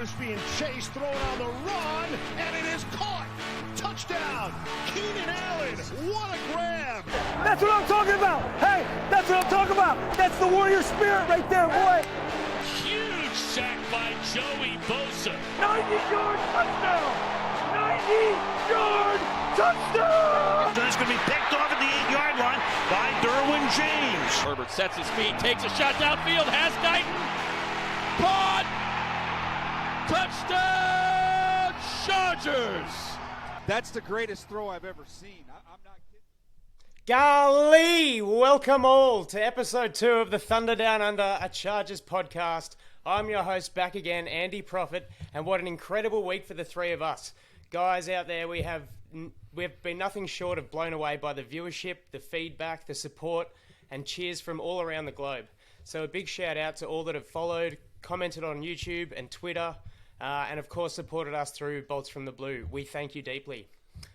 is being chased, thrown on the run, and it is caught. Touchdown, Keenan Allen. What a grab. That's what I'm talking about. Hey, that's what I'm talking about. That's the warrior spirit right there, boy. Huge sack by Joey Bosa. 90-yard touchdown. 90-yard touchdown. There's going to be picked off at the 8-yard line by Derwin James. Herbert sets his feet, takes a shot downfield, has Guyton. Caught! Touchdown, Chargers! That's the greatest throw I've ever seen. I'm not kidding. Golly! Welcome all to episode 2 of the Thunder Down Under, a Chargers podcast. I'm your host back again, Andy Prophet, and what an incredible week for the three of us. Guys out there, we've been nothing short of blown away by the viewership, the feedback, the support, and cheers from all around the globe. So a big shout out to all that have followed, commented on YouTube and Twitter, and of course supported us through Bolts from the Blue. We thank you deeply.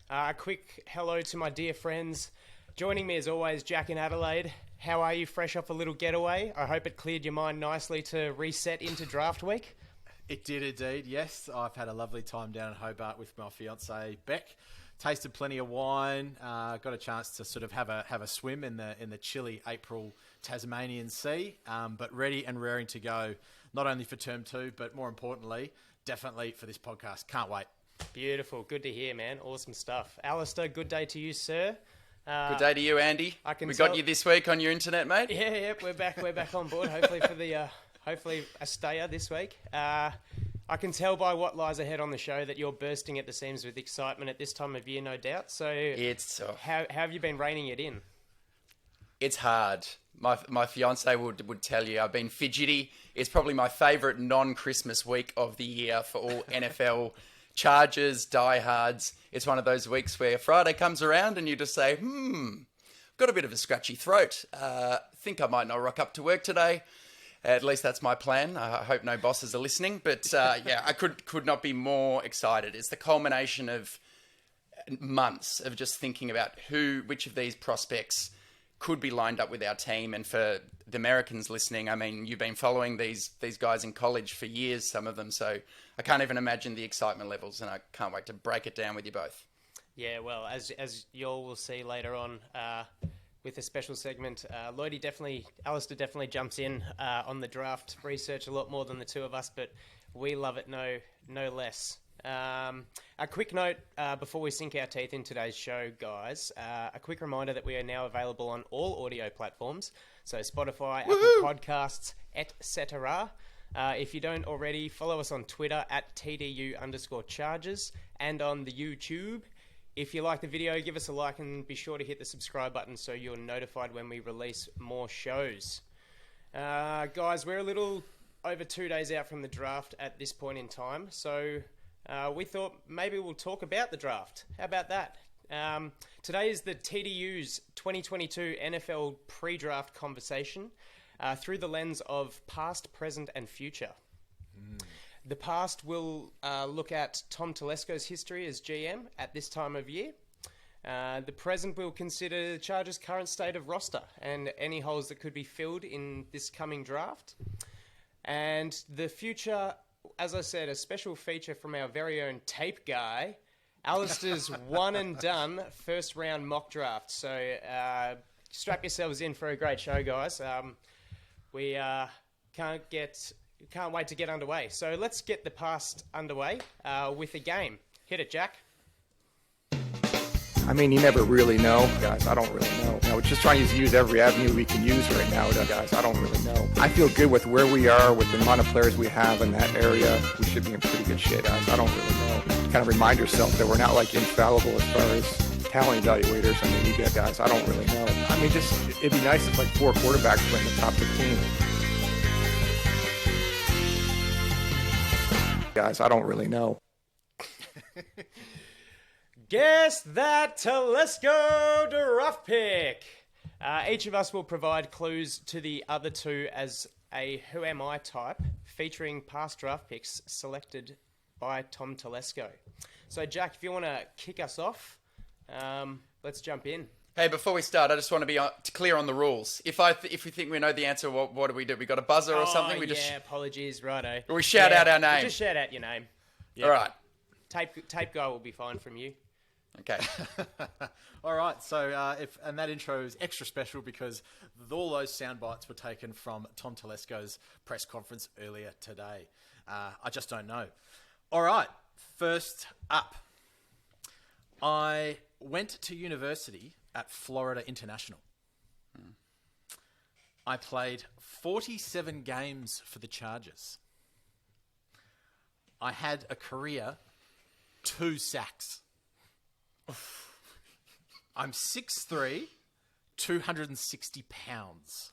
A quick hello to my dear friends. Joining me as always, Jack in Adelaide. How are you, fresh off a little getaway? I hope it cleared your mind nicely to reset into draft week. It did indeed, yes. I've had a lovely time down in Hobart with my fiancée Beck. Tasted plenty of wine. Got a chance to sort of have a swim in the chilly April Tasmanian Sea. But ready and raring to go, not only for term 2, but more importantly, definitely for this podcast. Can't wait. Beautiful. Good to hear, man. Awesome stuff. Alister, good day to you, sir. Good day to you, Andy. We got you this week on your internet, mate. Yeah, we're back on board. Hopefully for the hopefully a stayer this week. I can tell by what lies ahead on the show that you're bursting at the seams with excitement at this time of year, no doubt. So how have you been reining it in? It's hard. My fiance would tell you I've been fidgety. It's probably my favourite non-Christmas week of the year for all NFL Chargers diehards. It's one of those weeks where Friday comes around and you just say, got a bit of a scratchy throat. Think I might not rock up to work today. At least that's my plan. I hope no bosses are listening. But yeah, I could not be more excited. It's the culmination of months of just thinking about which of these prospects could be lined up with our team. And for the Americans listening, I mean, you've been following these guys in college for years, some of them. So I can't even imagine the excitement levels, and I can't wait to break it down with you both. Yeah, well, as you all will see later on with a special segment, Alister definitely jumps in on the draft research a lot more than the two of us, but we love it no less. A quick note before we sink our teeth in today's show, guys. A quick reminder that we are now available on all audio platforms, so Spotify, Apple Podcasts, etc. If you don't already, follow us on Twitter at TDU_Chargers and on the YouTube. If you like the video, give us a like and be sure to hit the subscribe button so you're notified when we release more shows. Guys, we're a little over 2 days out from the draft at this point in time, so we thought maybe we'll talk about the draft. How about that? Today is the TDU's 2022 NFL pre-draft conversation through the lens of past, present, and future. The past will look at Tom Telesco's history as GM at this time of year. The present will consider the Chargers' current state of roster and any holes that could be filled in this coming draft. And the future, as I said, a special feature from our very own tape guy, Alister's one and done first round mock draft. So strap yourselves in for a great show, guys. We can't wait to get underway. So let's get the past underway with a game. Hit it, Jack. I mean, you never really know, guys. I don't really know. We're just trying to use every avenue we can use right now, guys. I don't really know. I feel good with where we are, with the amount of players we have in that area. We should be in pretty good shape, guys. I don't really know. Kind of remind yourself that we're not like infallible as far as talent evaluators. I mean, you get guys. I don't really know. I mean, it'd be nice if like 4 quarterbacks went in the top 15. Guys, I don't really know. Guess that Telesco draft pick. Each of us will provide clues to the other two as a Who Am I type, featuring past draft picks selected by Tom Telesco. So, Jack, if you want to kick us off, let's jump in. Hey, before we start, I just want to be clear on the rules. If we think we know the answer, what do? We got a buzzer or something? Apologies, righto. We shout out our name. Just shout out your name. All right. Tape guy will be fine from you. Okay. All right, so and that intro is extra special because all those sound bites were taken from Tom Telesco's press conference earlier today. I just don't know. All right, first up, I went to university at Florida International. I played 47 games for the Chargers. I had a career 2 sacks. I'm 6'3", 260 pounds.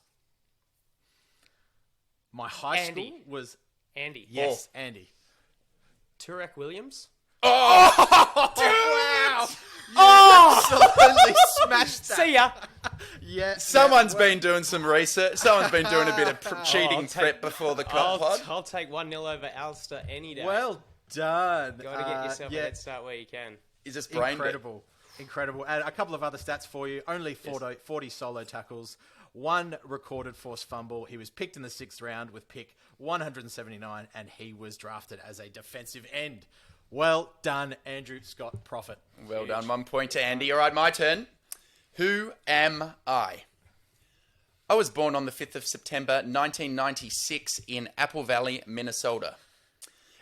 My high school was... Andy. Yes, Andy. Turek Williams? Wow! Absolutely smashed that. See ya! Yeah. Someone's been doing some research. Someone's been doing a bit of cheating prep before the pod. I'll take 1-0 over Alister any day. Well done. Got to get yourself a head start where you can. Is this brain Incredible. And a couple of other stats for you. Only 40 solo tackles, 1 recorded forced fumble. He was picked in the 6th round with pick 179, and he was drafted as a defensive end. Well done, Andrew Scott Prophet. Well done. 1 point to Andy. All right, my turn. Who am I? I was born on the 5th of September 1996 in Apple Valley, Minnesota.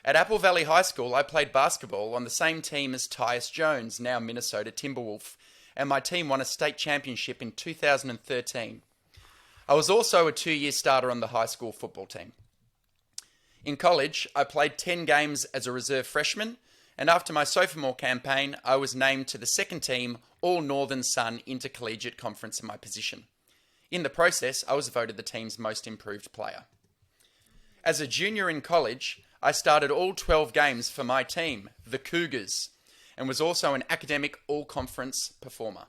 At Apple Valley High School, I played basketball on the same team as Tyus Jones, now Minnesota Timberwolf, and my team won a state championship in 2013. I was also a 2-year starter on the high school football team. In college, I played 10 games as a reserve freshman, and after my sophomore campaign, I was named to the second team All-Northern Sun Intercollegiate Conference in my position. In the process, I was voted the team's most improved player. As a junior in college, I started all 12 games for my team, the Cougars, and was also an academic all-conference performer.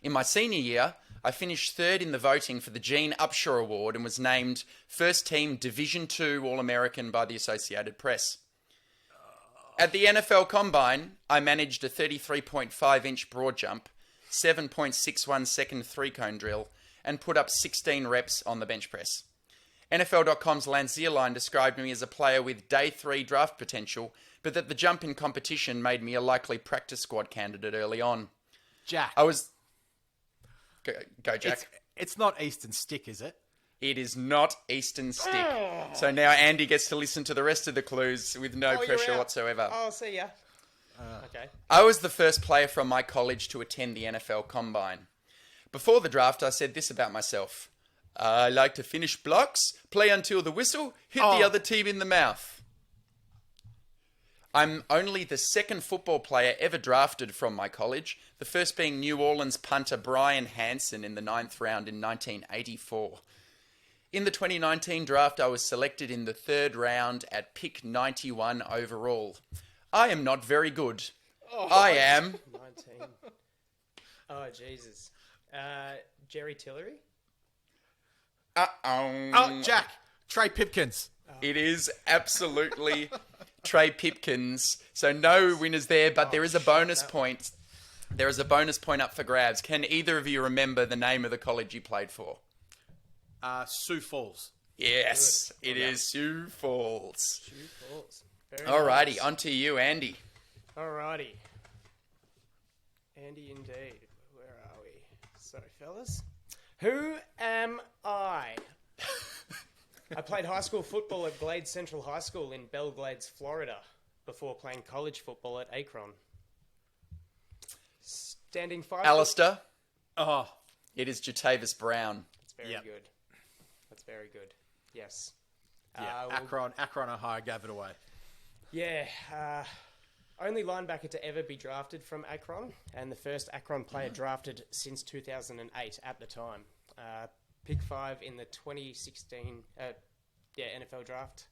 In my senior year, I finished 3rd in the voting for the Gene Upshaw Award and was named First Team Division II All-American by the Associated Press. At the NFL Combine, I managed a 33.5-inch broad jump, 7.61 second three-cone drill, and put up 16 reps on the bench press. NFL.com's Lance Zierlein described me as a player with day 3 draft potential, but that the jump in competition made me a likely practice squad candidate early on. Jack. I was... Go, Jack. It's not Eastern Stick, is it? It is not Eastern Stick. So now Andy gets to listen to the rest of the clues with no pressure whatsoever. Oh, see ya. Okay. I was the first player from my college to attend the NFL Combine. Before the draft, I said this about myself. I like to finish blocks, play until the whistle, hit the other team in the mouth. I'm only the second football player ever drafted from my college, the first being New Orleans punter Brian Hansen in the 9th round in 1984. In the 2019 draft, I was selected in the 3rd round at pick 91 overall. I am not very good. I am... 19. Oh, Jesus. Jerry Tillery? Oh, Jack. Trey Pipkins. It is absolutely Trey Pipkins. So no winners there, but there is a bonus point. There is a bonus point up for grabs. Can either of you remember the name of the college you played for? Sioux Falls. Yes, it is Sioux Falls. Sioux Falls. Very Alrighty, nice. on to you, Andy. Alrighty. Andy, indeed. Where are we? Sorry, fellas. Who am I? I played high school football at Glades Central High School in Belle Glades, Florida, before playing college football at Akron. Standing 5 Alister. Oh, It is Jatavis Brown. That's very good. That's very good. Yes. yeah. Well, Akron, Ohio gave it away. yeah. Only linebacker to ever be drafted from Akron, and the first Akron player drafted since 2008 at the time. Pick 5 in the 2016 NFL draft,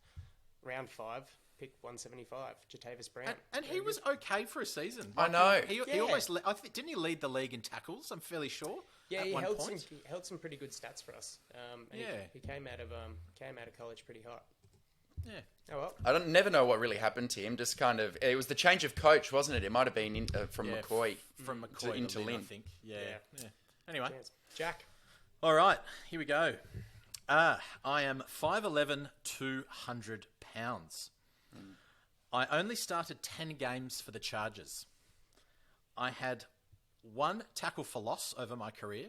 round 5, pick 175, Jatavis Brown. And he was okay for a season. I know. He almost... didn't he lead the league in tackles? I'm fairly sure. Yeah, at he one held point. some pretty good stats for us. And he came out of college pretty hot. Yeah. Oh well. I never know what really happened to him. Just kind of, it was the change of coach, wasn't it? It might have been from McCoy from McCoy into Lynn. I think. Yeah. Anyway, Jack. all right, here we go. I am 5'11", 200 pounds. I only started 10 games for the Chargers. I had 1 tackle for loss over my career.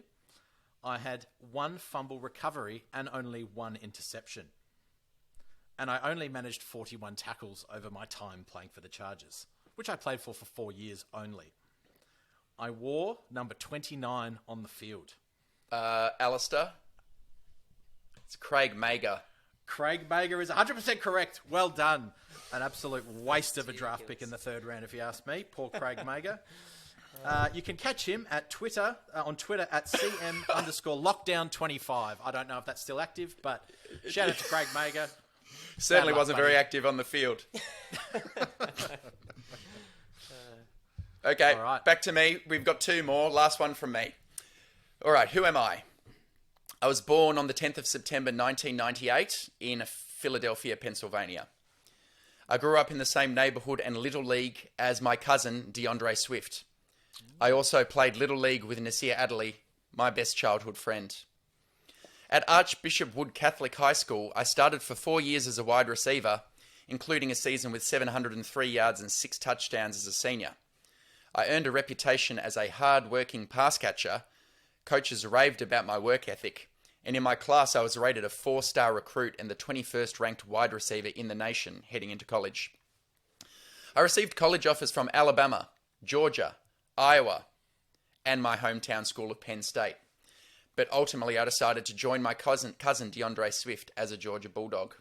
I had 1 fumble recovery and only 1 interception. And I only managed 41 tackles over my time playing for the Chargers, which I played for 4 years only. I wore number 29 on the field. Alister. It's Craig Mager. Craig Mager is 100% correct. Well done. An absolute waste of a draft pick in the 3rd round, if you ask me. Poor Craig Mager. You can catch him at Twitter, on Twitter at CM_lockdown25. I don't know if that's still active, but shout out to Craig Mager. Certainly Bad luck, wasn't buddy. very active on the field. Okay, All right. back to me. We've got 2 more. Last one from me. All right, who am I? I was born on the 10th of September 1998 in Philadelphia, Pennsylvania. I grew up in the same neighborhood and Little League as my cousin, DeAndre Swift. I also played Little League with Nasir Adderley, my best childhood friend. At Archbishop Wood Catholic High School, I started for 4 years as a wide receiver, including a season with 703 yards and 6 touchdowns as a senior. I earned a reputation as a hard-working pass catcher. Coaches raved about my work ethic, and in my class I was rated a 4-star recruit and the 21st ranked wide receiver in the nation heading into college. I received college offers from Alabama, Georgia, Iowa, and my hometown school of Penn State. But ultimately I decided to join my cousin DeAndre Swift as a Georgia Bulldog.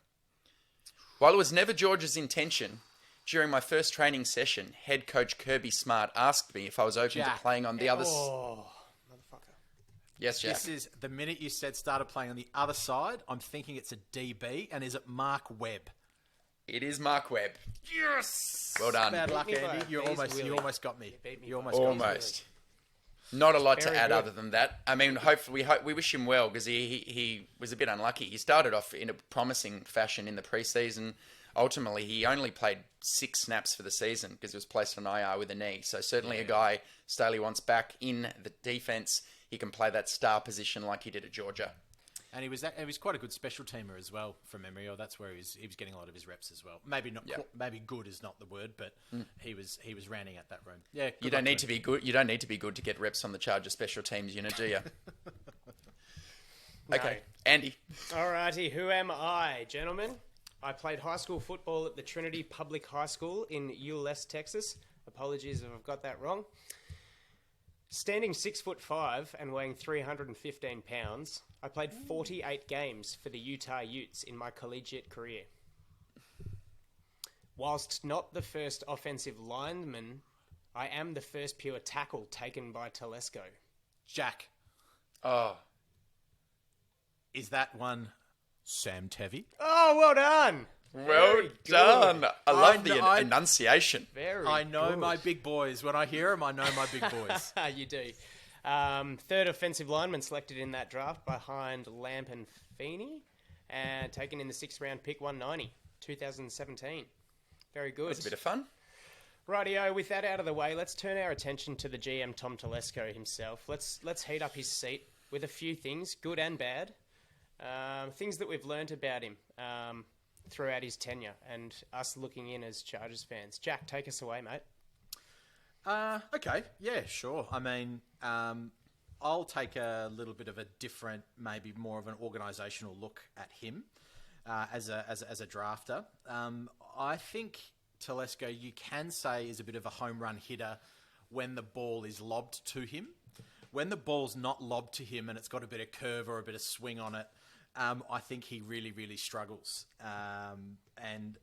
While it was never Georgia's intention, during my first training session, head coach Kirby Smart asked me if I was open to playing on the other side. Oh, motherfucker. Yes, Jack. This is the minute you said started playing on the other side. I'm thinking it's a DB, and is it Mark Webb? It is Mark Webb. Yes! Well done. Bad luck, Beat me by Andy. a You bee's almost willy. got me. beat me You by almost got me. Almost. Not a lot to Very add good. other than that. I mean, hopefully, we wish him well because he was a bit unlucky. He started off in a promising fashion in the preseason. Ultimately, he only played 6 snaps for the season because he was placed on IR with a knee. So certainly a guy Staley wants back in the defense. He can play that star position like he did at Georgia. And he was quite a good special teamer as well, from memory. Or that's where he was getting a lot of his reps as well. Maybe not. Yeah. Maybe good is not the word, but he was rounding out that room. Yeah, You don't need to be good. You don't need to be good to get reps on the Charger special teams unit, do you? Okay, Andy. Alrighty, who am I, gentlemen? I played high school football at the Trinity Public High School in Euless, Texas. Apologies if I've got that wrong. Standing 6'5" and weighing 315 pounds, I played 48 games for the Utah Utes in my collegiate career. Whilst not the first offensive lineman, I am the first pure tackle taken by Telesco. Jack, Oh, is that one Sam Tevy? Oh, well done! well Very done. good. I love the I- enunciation. Very I know good. my big boys. When I hear them, I know my big boys. You do. Third offensive lineman selected in that draft behind Lamp and Feeney, and taken in the 6th round pick 190, 2017. Very good. It's a bit of fun. Rightio, with that out of the way, let's turn our attention to the GM Tom Telesco himself. Let's heat up his seat with a few things, good and bad. Things that we've learnt about him throughout his tenure and us looking in as Chargers fans. Jack, take us away, mate. Okay, yeah, sure. I mean, I'll take a little bit of a different, maybe more of an organisational look at him as a drafter. I think Telesco, you can say, is a bit of a home run hitter when the ball is lobbed to him. When the ball's not lobbed to him and it's got a bit of curve or a bit of swing on it, I think he really, really struggles. And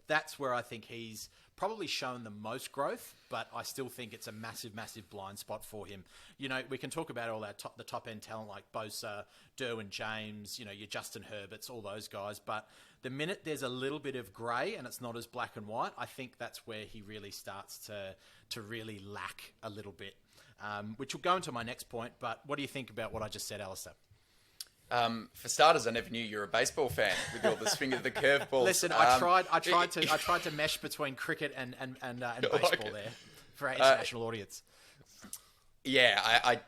that's where I think he's probably shown the most growth, but I still think it's a massive, massive blind spot for him. You know, we can talk about all the top-end talent like Bosa, Derwin James, you know, your Justin Herberts, all those guys, but the minute there's a little bit of grey and it's not as black and white, I think that's where he really starts to really lack a little bit, which will go into my next point, but what do you think about what I just said, Alister? For starters, I never knew you were a baseball fan with all the swing of the curveballs. Listen, I tried to mesh between cricket and baseball there for our international audience. Yeah,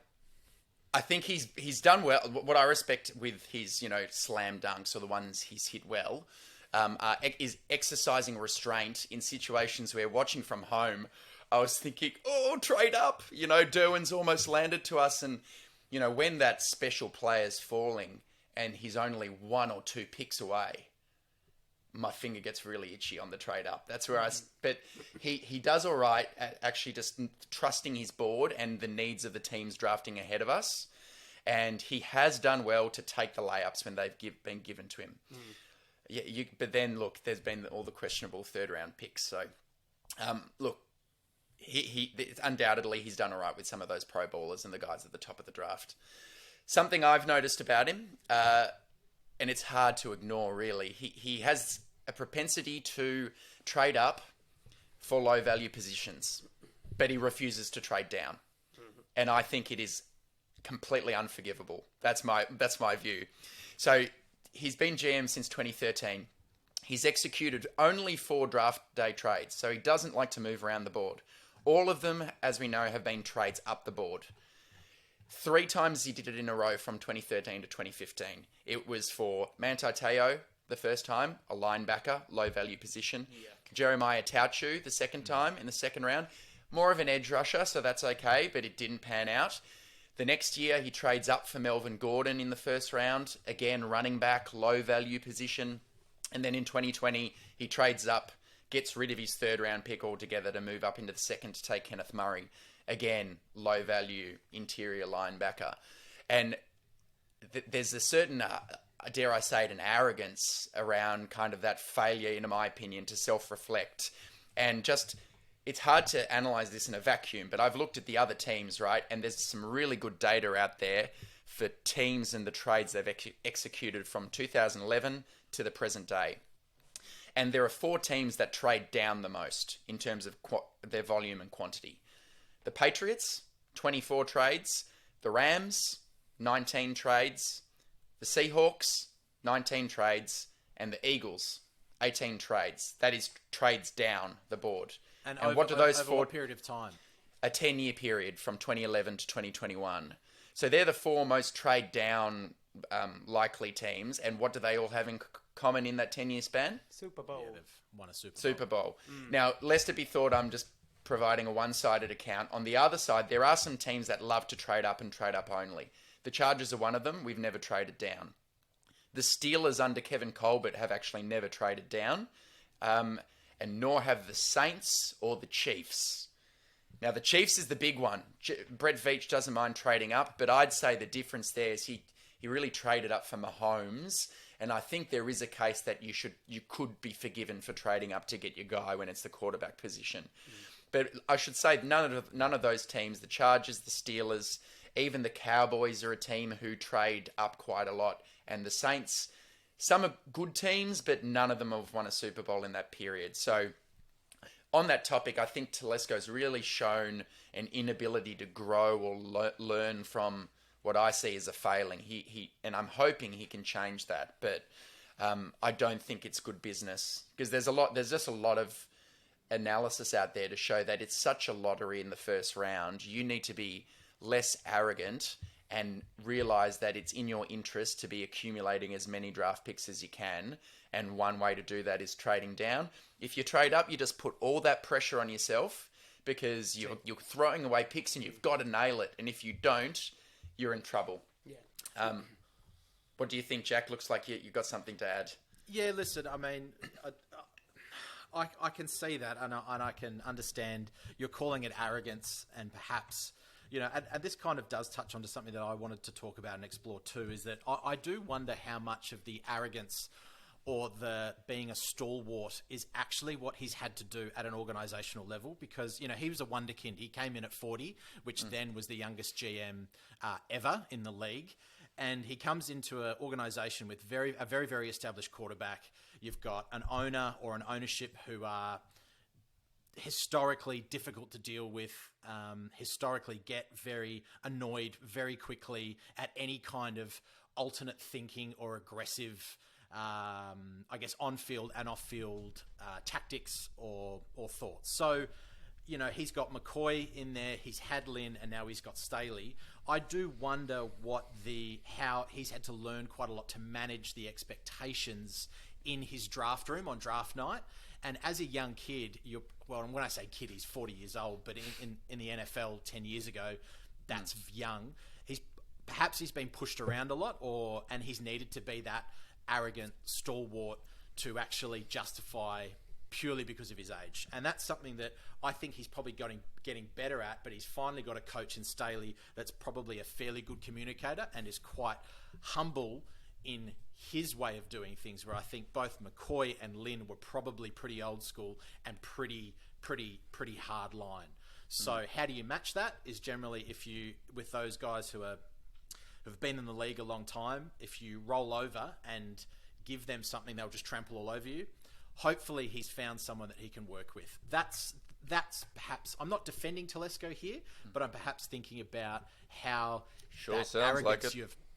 I think he's done well. What I respect with his slam dunks or the ones he's hit well is exercising restraint in situations where watching from home, I was thinking, trade up. Derwin's almost landed to us, and when that special player's falling and he's only 1 or 2 picks away, my finger gets really itchy on the trade up. That's where but he does all right at actually just trusting his board and the needs of the teams drafting ahead of us. And he has done well to take the layups when they've been given to him. Yeah, but then look, there's been all the questionable 3rd round picks. So, look, he undoubtedly he's done all right with some of those pro ballers and the guys at the top of the draft. Something I've noticed about him, and it's hard to ignore really, he has a propensity to trade up for low value positions, but he refuses to trade down. And I think it is completely unforgivable. That's my view. So he's been GM since 2013. He's executed only 4 draft day trades, so he doesn't like to move around the board. All of them, as we know, have been trades up the board. 3 times he did it in a row from 2013 to 2015. It was for Manti Te'o the first time, a linebacker, low value position. Yeah. Jeremiah Tauchu the second time in the second round. More of an edge rusher, so that's okay, but it didn't pan out. The next year, he trades up for Melvin Gordon in the first round. Again, running back, low value position. And then in 2020, he trades up, gets rid of his 3rd round pick altogether to move up into the second to take Kenneth Murray. Again, low value interior linebacker. And there's a certain, dare I say it, an arrogance around kind of that failure, in my opinion, to self-reflect. And just, it's hard to analyze this in a vacuum, but I've looked at the other teams, right? And there's some really good data out there for teams and the trades they've executed from 2011 to the present day. And there are 4 teams that trade down the most in terms of their volume and quantity. The Patriots, 24 trades. The Rams, 19 trades. The Seahawks, 19 trades. And the Eagles, 18 trades. That is trades down the board. And what do those over what period of time? A 10-year period from 2011 to 2021. So they're the 4 most trade down likely teams. And what do they all have in common in that 10-year span? Super Bowl. Yeah, they've won a Super Bowl. Super Bowl. Now, lest it be thought I'm just providing a one-sided account. On the other side, there are some teams that love to trade up and trade up only. The Chargers are one of them. We've never traded down. The Steelers under Kevin Colbert have actually never traded down, and nor have the Saints or the Chiefs. Now, the Chiefs is the big one. Brett Veach doesn't mind trading up, but I'd say the difference there is he really traded up for Mahomes, and I think there is a case that you could be forgiven for trading up to get your guy when it's the quarterback position. But I should say none of those teams, the Chargers, the Steelers, even the Cowboys are a team who trade up quite a lot. And the Saints, some are good teams, but none of them have won a Super Bowl in that period. So on that topic, I think Telesco's really shown an inability to grow or learn from what I see as a failing. And I'm hoping he can change that. But I don't think it's good business because there's just a lot of analysis out there to show that it's such a lottery in the first round. You need to be less arrogant and realize that it's in your interest to be accumulating as many draft picks as you can. And one way to do that is trading down. If you trade up, you just put all that pressure on yourself because you're throwing away picks and you've got to nail it. And if you don't, you're in trouble. Yeah. What do you think, Jack? Looks like you've got something to add. Yeah, listen, I mean, I can see that, and I can understand you're calling it arrogance, and perhaps, and this kind of does touch onto something that I wanted to talk about and explore too, is that I do wonder how much of the arrogance or the being a stalwart is actually what he's had to do at an organisational level, because, he was a wonderkind. He came in at 40, which then was the youngest GM ever in the league. And he comes into an organisation with a very, very established quarterback. You've got an owner or an ownership who are historically difficult to deal with, historically get very annoyed very quickly at any kind of alternate thinking or aggressive, I guess, on-field and off-field tactics or thoughts. So, you know, he's got McCoy in there, he's had Lynn, and now he's got Staley. I do wonder how he's had to learn quite a lot to manage the expectations in his draft room on draft night. And as a young kid, and when I say kid, he's 40 years old, but in the NFL 10 years ago, that's young. Perhaps he's been pushed around a lot, and he's needed to be that arrogant stalwart to actually justify purely because of his age. And that's something that I think he's probably getting better at, but he's finally got a coach in Staley that's probably a fairly good communicator and is quite humble in his way of doing things, where I think both McCoy and Lynn were probably pretty old school and pretty hard line. So how do you match that is generally with those guys who've been in the league a long time, if you roll over and give them something, they'll just trample all over you. Hopefully he's found someone that he can work with. That's perhaps, I'm not defending Telesco here, but I'm perhaps thinking about how that arrogance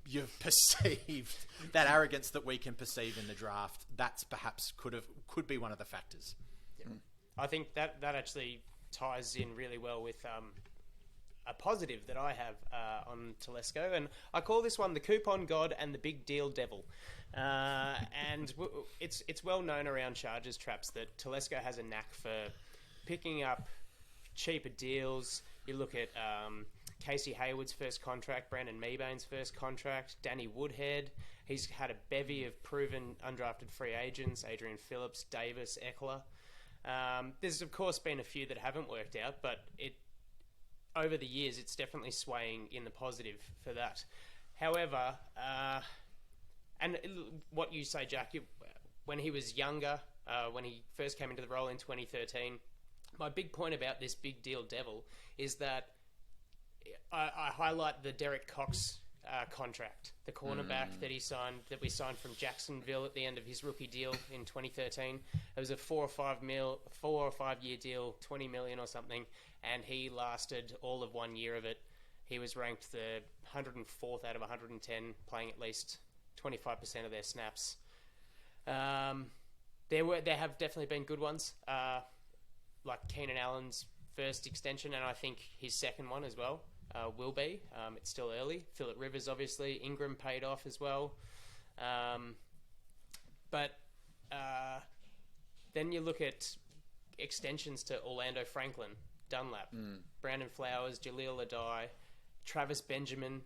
you've perceived, that arrogance that we can perceive in the draft, that's perhaps could be one of the factors. Yeah. I think that actually ties in really well with a positive that I have on Telesco, and I call this one the Coupon God and the Big Deal Devil. And it's well known around Chargers traps that Telesco has a knack for picking up cheaper deals. You look at Casey Hayward's first contract, Brandon Meebane's first contract, Danny Woodhead. He's had a bevy of proven undrafted free agents, Adrian Phillips, Davis, Eckler. There's, of course, been a few that haven't worked out, but over the years, it's definitely swaying in the positive for that. However, and what you say, Jack, when he was younger, when he first came into the role in 2013, my big point about this Big Deal Devil is that I highlight the Derek Cox contract, the cornerback that we signed from Jacksonville at the end of his rookie deal in 2013. It was a 4 or 5 year deal, $20 million or something, and he lasted all of 1 year of it. He was ranked the 104th out of 110, playing at least 25% of their snaps. There have definitely been good ones, like Keenan Allen's first extension, and I think his second one as well will be. It's still early. Phillip Rivers, obviously. Ingram paid off as well. But then you look at extensions to Orlando Franklin, Dunlap, Brandon Flowers, Jaleel Adai, Travis Benjamin.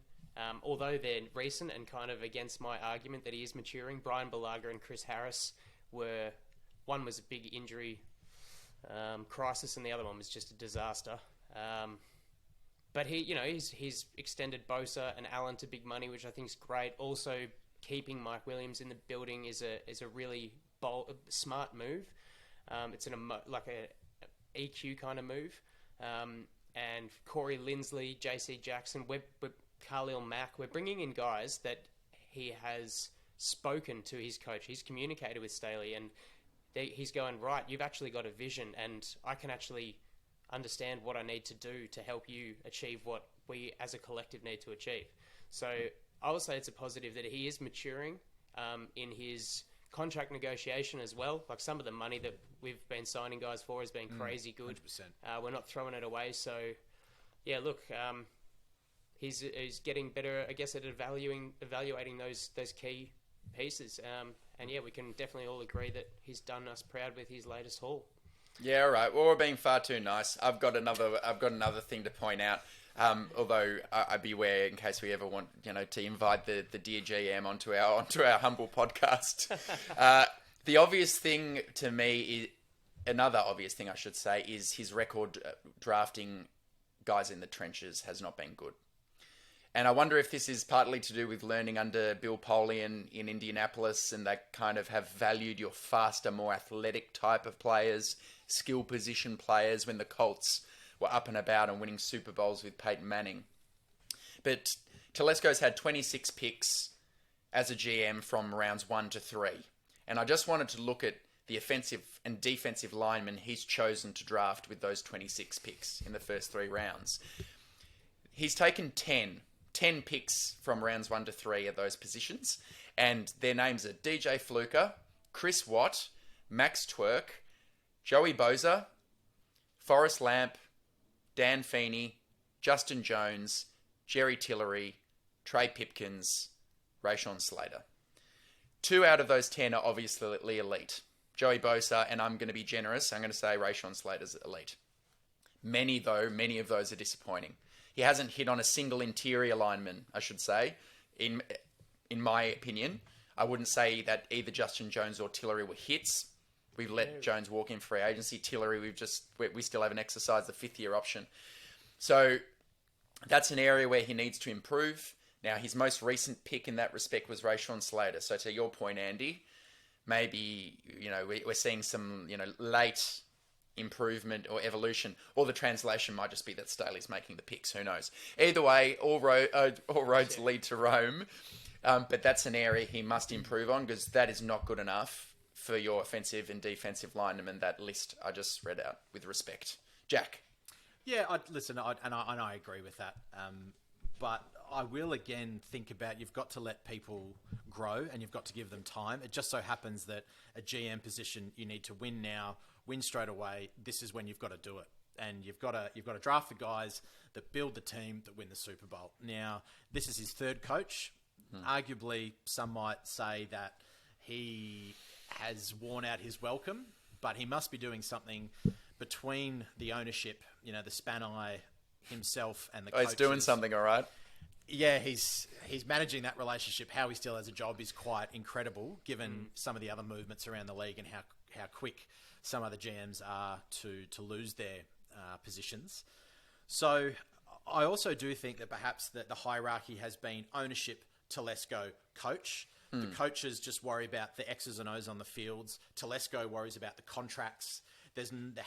Although they're recent and kind of against my argument that he is maturing, Brian Bulaga and Chris Harris one was a big injury crisis, and the other one was just a disaster. But he's extended Bosa and Allen to big money, which I think is great. Also, keeping Mike Williams in the building is a really smart move. It's a EQ kind of move. And Corey Linsley, J.C. Jackson, Khalil Mack, we're bringing in guys that he has spoken to his coach. He's communicated with Staley, and he's going, right, you've actually got a vision, and I can actually understand what I need to do to help you achieve what we as a collective need to achieve. So I would say it's a positive that he is maturing in his contract negotiation as well. Like, some of the money that we've been signing guys for has been crazy good. 100%. We're not throwing it away. So, yeah, look, he's getting better, I guess, at evaluating those key pieces. And yeah, we can definitely all agree that he's done us proud with his latest haul. Yeah, all right. Well, we're being far too nice. I've got another thing to point out. Although I'd beware in case we ever want, to invite the dear GM onto our humble podcast. The obvious thing to me another obvious thing I should say is his record drafting guys in the trenches has not been good. And I wonder if this is partly to do with learning under Bill Polian in Indianapolis, and they kind of have valued your faster, more athletic type of players, skill position players, when the Colts were up and about and winning Super Bowls with Peyton Manning. But Telesco's had 26 picks as a GM from rounds 1 to 3. And I just wanted to look at the offensive and defensive linemen he's chosen to draft with those 26 picks in the first 3 rounds. He's taken 10 10 picks from rounds 1 to 3 at those positions. And their names are DJ Fluker, Chris Watt, Max Twerk, Joey Boza, Forrest Lamp, Dan Feeney, Justin Jones, Jerry Tillery, Trey Pipkins, Rayshon Slater. 2 out of those 10 are obviously elite. Joey Bosa, and I'm going to be generous, I'm going to say Rayshon Slater's elite. Many of those are disappointing. He hasn't hit on a single interior lineman, I should say, in my opinion. I wouldn't say that either Justin Jones or Tillery were hits. We've let Jones walk in free agency. Tillery, we still haven't exercised the 5th-year option. So that's an area where he needs to improve. Now, his most recent pick in that respect was Rayshon Slater. So to your point, Andy, maybe, we're seeing some, late improvement or evolution, or the translation might just be that Staley's making the picks. Who knows? Either way, all roads lead to Rome. But that's an area he must improve on, because that is not good enough for your offensive and defensive linemen, that list I just read out, with respect. Jack? Yeah, I agree with that. But I will again think about, you've got to let people grow and you've got to give them time. It just so happens that a GM position, you need to win now, win straight away. This is when you've got to do it. And you've got to draft the guys that build the team that win the Super Bowl. Now, this is his 3rd coach. Arguably, some might say that he has worn out his welcome, but he must be doing something between the ownership, the Spanai himself and the coaches. He's doing something, all right. Yeah, he's managing that relationship. How he still has a job is quite incredible, given some of the other movements around the league and how quick some other GMs are to lose their positions. So I also do think that perhaps that the hierarchy has been ownership, Telesco, coach. The coaches just worry about the X's and O's on the fields. Telesco worries about the contracts. There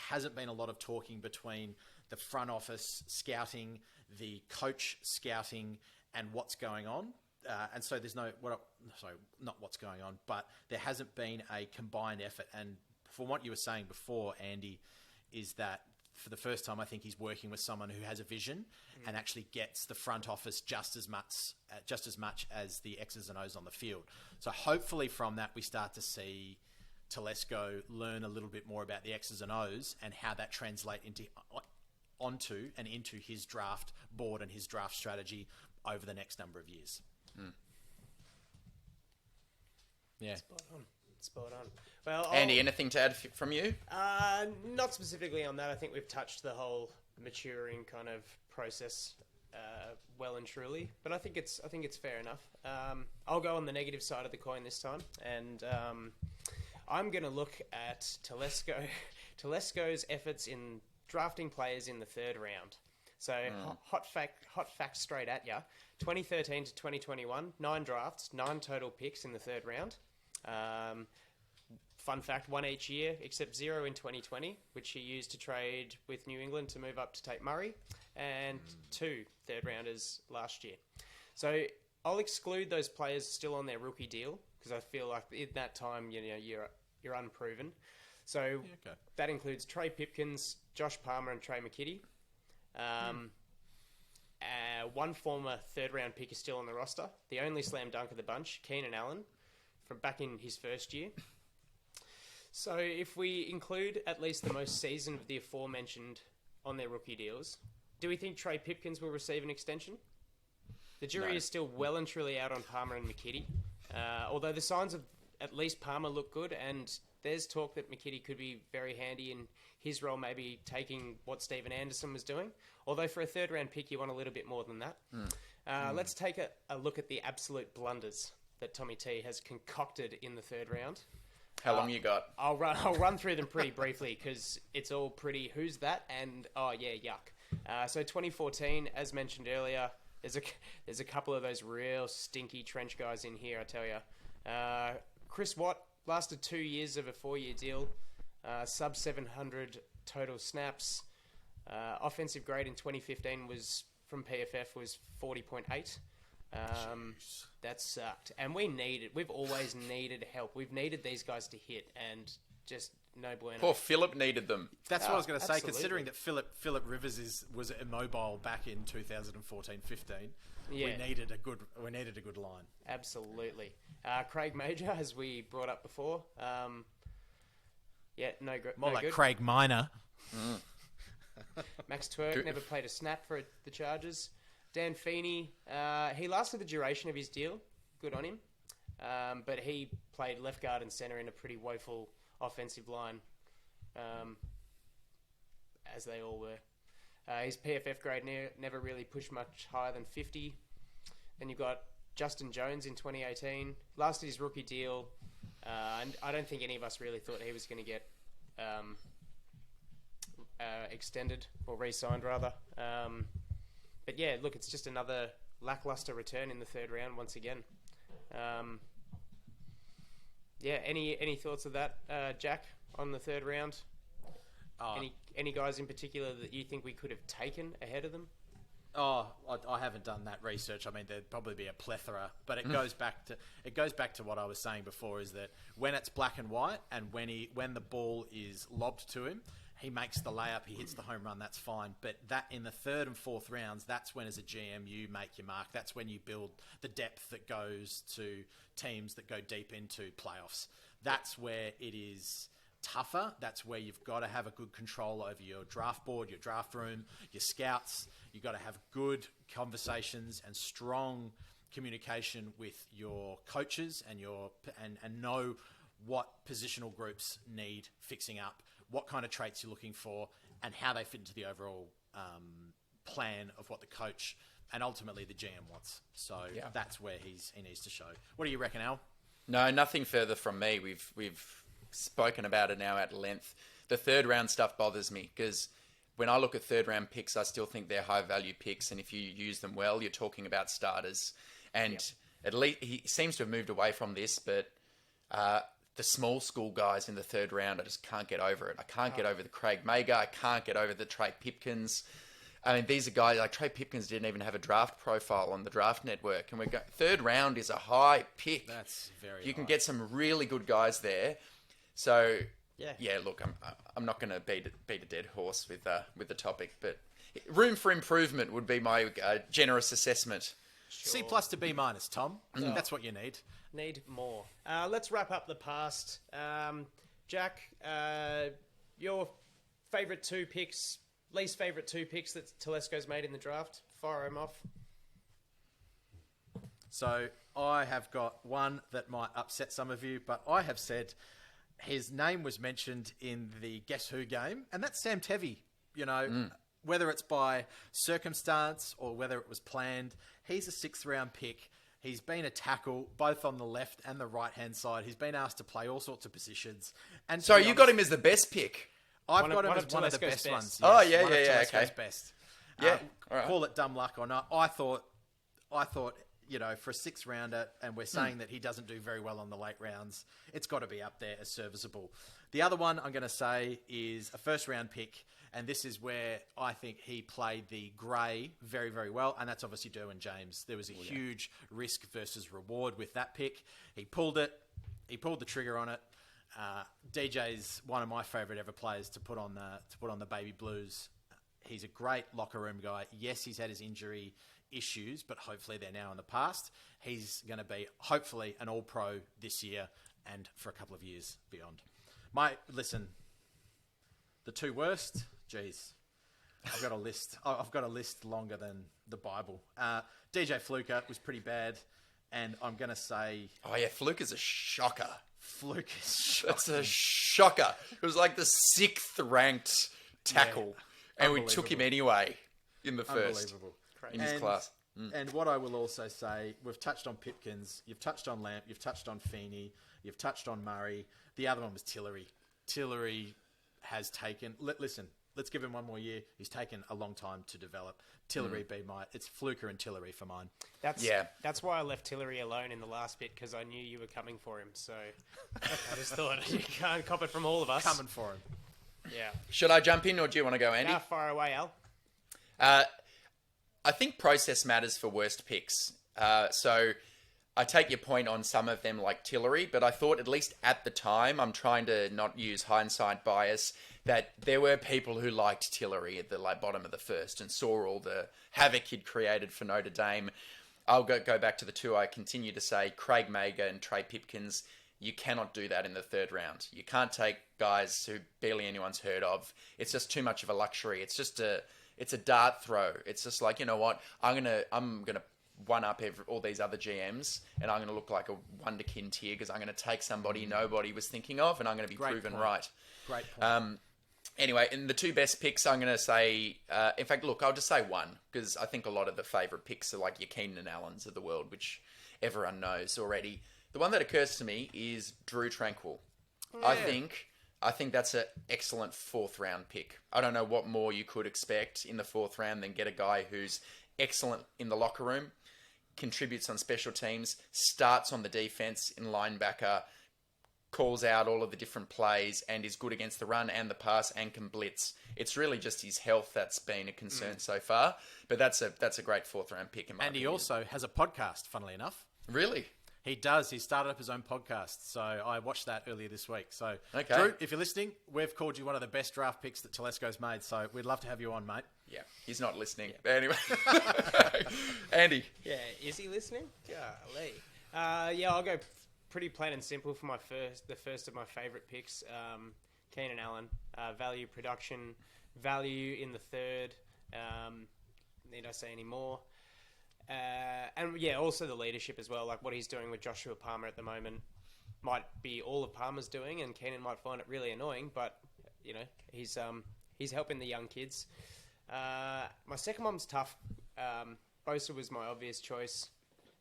hasn't been a lot of talking between the front office scouting, the coach scouting, and what's going on. And so there's not what's going on, but there hasn't been a combined effort. And from what you were saying before, Andy, is that for the first time, I think he's working with someone who has a vision and actually gets the front office just as much as the X's and O's on the field. So hopefully from that, we start to see Telesco learn a little bit more about the X's and O's and how that translate into his draft board and his draft strategy over the next number of years. Yeah. Spot on. Well, Andy, anything to add from you? Not specifically on that. I think we've touched the whole maturing kind of process well and truly, but I think it's fair enough. I'll go on the negative side of the coin this time, and I'm going to look at Telesco's efforts in drafting players in the 3rd round. So hot fact straight at ya. 2013 to 2021, 9 drafts, 9 total picks in the 3rd round. Fun fact, 1 each year, except 0 in 2020, which he used to trade with New England to move up to take Murray, and 2 third-rounders last year. So I'll exclude those players still on their rookie deal, because I feel like in that time, you're unproven. So that includes Trey Pipkins, Josh Palmer, and Trey McKitty. One former 3rd-round pick is still on the roster. The only slam dunk of the bunch, Keenan Allen, from back in his 1st year. So if we include at least the most seasoned of the aforementioned on their rookie deals, do we think Trey Pipkins will receive an extension? The jury is still well and truly out on Palmer and McKitty. Although the signs of at least Palmer look good, and there's talk that McKitty could be very handy in his role, maybe taking what Steven Anderson was doing. Although for a 3rd-round pick, you want a little bit more than that. Let's take a look at the absolute blunders that Tommy T has concocted in the 3rd round. How long you got? I'll run through them pretty briefly, because it's all pretty who's that and yuck. So 2014, as mentioned earlier, there's a couple of those real stinky trench guys in here, I tell you. Chris Watt lasted 2 years of a 4-year deal, sub 700 total snaps. Offensive grade in 2015 was from PFF was 40.8. That sucked. And we've always needed help. We've needed these guys to hit, and just no bueno. Poor Phillip needed them. That's what I was going to say, absolutely. considering that Philip Rivers was immobile back in 2014-15. Yeah. We needed a good line. Absolutely. Craig Major, as we brought up before. More like good. Craig Minor. Max Twerk never played a snap for the Chargers. Dan Feeney, he lasted the duration of his deal. Good on him. But he played left guard and centre in a pretty woeful offensive line, as they all were. His PFF grade never really pushed much higher than 50. Then you've got Justin Jones in 2018. Lasted his rookie deal. And I don't think any of us really thought he was going to get extended or re-signed, rather. But yeah, look, it's just another lackluster return in the third round once again. Any thoughts of that, Jack, on the third round? Any guys in particular that you think we could have taken ahead of them? Oh, I haven't done that research. I mean, there'd probably be a plethora, but it goes back to what I was saying before, is that when it's black and white, and when the ball is lobbed to him, he makes the layup, he hits the home run, that's fine. But that in the third and fourth rounds, that's when, as a GM, you make your mark. That's when you build the depth that goes to teams that go deep into playoffs. That's where it is tougher. That's where you've got to have a good control over your draft board, your draft room, your scouts. You've got to have good conversations and strong communication with your coaches and know what positional groups need fixing up, what kind of traits you're looking for, and how they fit into the overall plan of what the coach and ultimately the GM wants. So that's where he needs to show. What do you reckon, Al? No, nothing further from me. We've spoken about it now at length. The third round stuff bothers me because when I look at third round picks, I still think they're high value picks, and if you use them well, you're talking about starters. And at least he seems to have moved away from this, but the small school guys in the third round, I just can't get over it. I can't get over the Craig Mager. I can't get over the Trey Pipkins. I mean, these are guys like Trey Pipkins didn't even have a draft profile on the Draft Network, and third round is a high pick. That's very. You can get some really good guys there. So yeah, look, I'm not going to beat a dead horse with the topic, but room for improvement would be my generous assessment. Sure. C+ to B-, Tom. That's what you need. Need more. Let's wrap up the past. Jack, your favourite two picks, least favourite two picks that Telesco's made in the draft. Fire them off. So I have got one that might upset some of you, but I have said his name was mentioned in the Guess Who game, and that's Sam Tevy. You know, whether it's by circumstance or whether it was planned, he's a 6th round pick. He's been a tackle both on the left and the right-hand side. He's been asked to play all sorts of positions. And sorry, you got him as the best pick? I've got him as one of the best ones. Yes, oh, yeah, okay. Best. Yeah, all right. Call it dumb luck or not. I thought, you know, for a 6th rounder, and we're saying that he doesn't do very well on the late rounds, it's got to be up there as serviceable. The other one I'm going to say is a 1st round pick, and this is where I think he played the grey very, very well, and that's obviously Derwin James. There was a huge risk versus reward with that pick. He pulled it. He pulled the trigger on it. DJ's one of my favourite ever players to put on the Baby Blues. He's a great locker room guy. Yes, he's had his injury issues, but hopefully they're now in the past. He's going to be hopefully an All-Pro this year and for a couple of years beyond. Listen, the two worst. Jeez, I've got a list. I've got a list longer than the Bible. DJ Fluker was pretty bad, and I'm going to say... Oh, yeah, Fluker's a shocker. That's a shocker. It was like the 6th ranked tackle, and we took him anyway in the first. Unbelievable. In his class. And what I will also say, we've touched on Pipkins, you've touched on Lamp, you've touched on Feeney, you've touched on Murray. The other one was Tillery. Tillery has taken... Listen, let's give him one more year. He's taken a long time to develop. Tillery it's Fluker and Tillery for mine. That's why I left Tillery alone in the last bit, because I knew you were coming for him. So I just thought you can't cop it from all of us. Coming for him. Yeah. Should I jump in, or do you want to go, Andy? Far away, Al. I think process matters for worst picks. So I take your point on some of them like Tillery, but I thought at least at the time, I'm trying to not use hindsight bias, that there were people who liked Tillery at the bottom of the first and saw all the havoc he'd created for Notre Dame. I'll go back to the two I continue to say, Craig Mager and Trey Pipkins. You cannot do that in the third round. You can't take guys who barely anyone's heard of. It's just too much of a luxury. It's a dart throw. It's just like, you know what? I'm gonna one up all these other GMs, and I'm gonna look like a wonderkind here because I'm gonna take somebody nobody was thinking of, and I'm gonna be proven right. Great point. Anyway, in the two best picks, I'm going to say... in fact, look, I'll just say one, because I think a lot of the favourite picks are like your Keenan and Allens of the world, which everyone knows already. The one that occurs to me is Drew Tranquil. Yeah. I think that's an excellent fourth-round pick. I don't know what more you could expect in the fourth round than get a guy who's excellent in the locker room, contributes on special teams, starts on the defence in linebacker, calls out all of the different plays, and is good against the run and the pass and can blitz. It's really just his health that's been a concern so far, but that's a great fourth round pick in my opinion. He also has a podcast, funnily enough. Really? He does. He started up his own podcast, so I watched that earlier this week. So, okay. Drew, if you're listening, we've called you one of the best draft picks that Telesco's made, so we'd love to have you on, mate. Yeah, he's not listening. Yeah. But anyway, Andy. Yeah, is he listening? Golly. I'll go pretty plain and simple for the first of my favourite picks, Keenan Allen. Value production, value in the third. Need I say any more? And yeah, also the leadership as well. Like what he's doing with Joshua Palmer at the moment might be all of Palmer's doing, and Keenan might find it really annoying. But you know, he's helping the young kids. My second one's tough. Bosa was my obvious choice,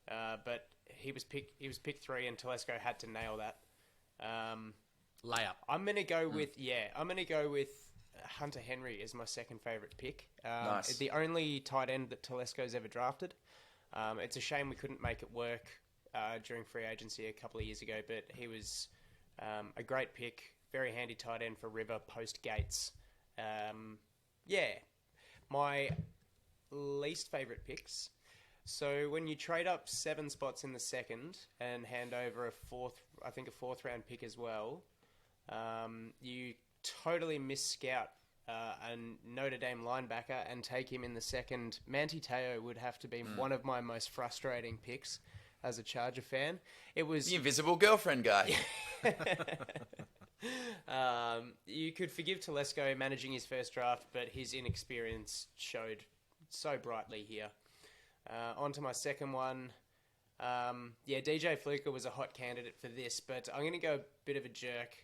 but he was picked 3, and Telesco had to nail that. Layup. I'm gonna go with Hunter Henry as my second favourite pick. Nice. The only tight end that Telesco's ever drafted. It's a shame we couldn't make it work during free agency a couple of years ago, but he was a great pick, very handy tight end for River post Gates. My least favourite picks. So when you trade up 7 spots in the second and hand over a fourth round pick as well, you totally miss-scout a Notre Dame linebacker and take him in the second. Manti Te'o would have to be one of my most frustrating picks as a Charger fan. It was the invisible girlfriend guy. You could forgive Telesco managing his first draft, but his inexperience showed so brightly here. On to my second one. DJ Fluker was a hot candidate for this, but I'm going to go a bit of a jerk,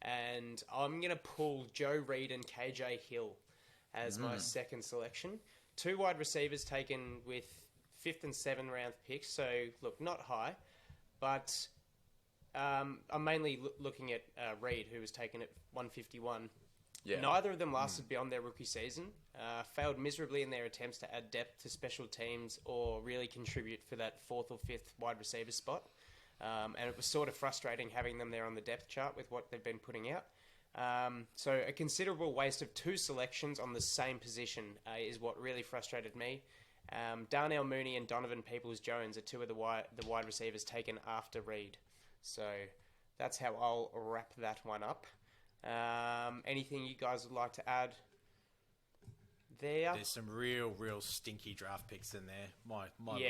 and I'm going to pull Joe Reed and KJ Hill as my second selection. 2 wide receivers taken with 5th and 7th round picks, so look, not high, but I'm mainly looking at Reed, who was taken at 151. Yeah. Neither of them lasted beyond their rookie season, failed miserably in their attempts to add depth to special teams or really contribute for that 4th or 5th wide receiver spot. And it was sort of frustrating having them there on the depth chart with what they've been putting out. So a considerable waste of 2 selections on the same position is what really frustrated me. Darnell Mooney and Donovan Peoples-Jones are 2 of the wide receivers taken after Reed. So that's how I'll wrap that one up. Anything you guys would like to add there? There's some real stinky draft picks in there. My lord.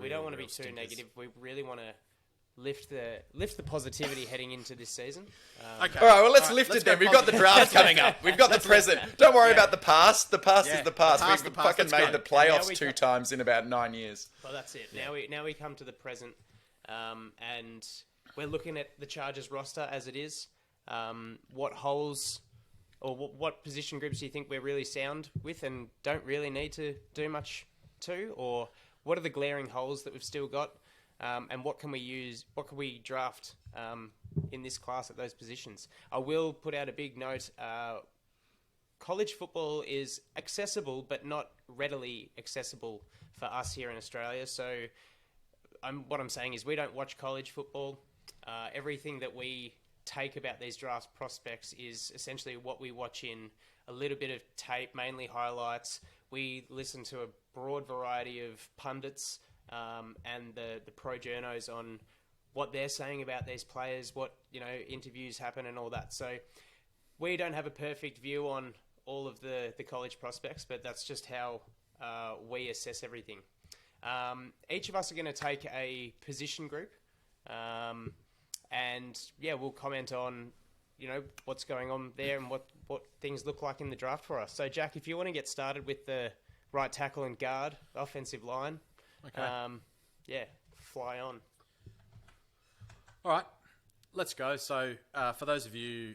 We don't want to be too negative. We really want to lift the positivity heading into this season. Okay. All right, well, let's lift it then. We've got the draft coming up. We've got the present. Don't worry about the past. The past is the past. We've fucking made the playoffs 2 times in about 9 years. Well, that's it. Yeah. Now we come to the present, and we're looking at the Chargers roster as it is. What holes or what position groups do you think we're really sound with and don't really need to do much to? Or what are the glaring holes that we've still got? And what can we draft in this class at those positions? I will put out a big note. College football is accessible, but not readily accessible for us here in Australia. So what I'm saying is we don't watch college football. Everything that we take about these draft prospects is essentially what we watch in a little bit of tape, mainly highlights. We listen to a broad variety of pundits and the pro journos on what they're saying about these players, what interviews happen and all that. So we don't have a perfect view on all of the college prospects, but that's just how we assess everything. Each of us are going to take a position group, and we'll comment on what's going on there and what things look like in the draft for us. So Jack, if you want to get started with the right tackle and guard, offensive line, fly on. All right, let's go. So for those of you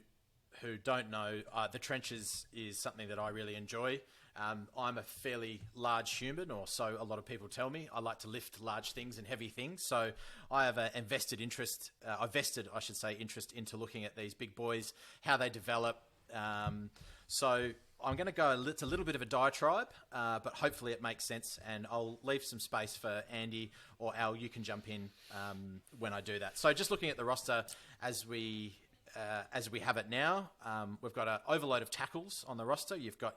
who don't know, the trenches is something that I really enjoy. I'm a fairly large human, or so a lot of people tell me. I like to lift large things and heavy things. So I have a vested interest into looking at these big boys, how they develop. So I'm going to go, it's a little bit of a diatribe, but hopefully it makes sense, and I'll leave some space for Andy or Al. You can jump in when I do that. So just looking at the roster as we have it now, we've got an overload of tackles on the roster. You've got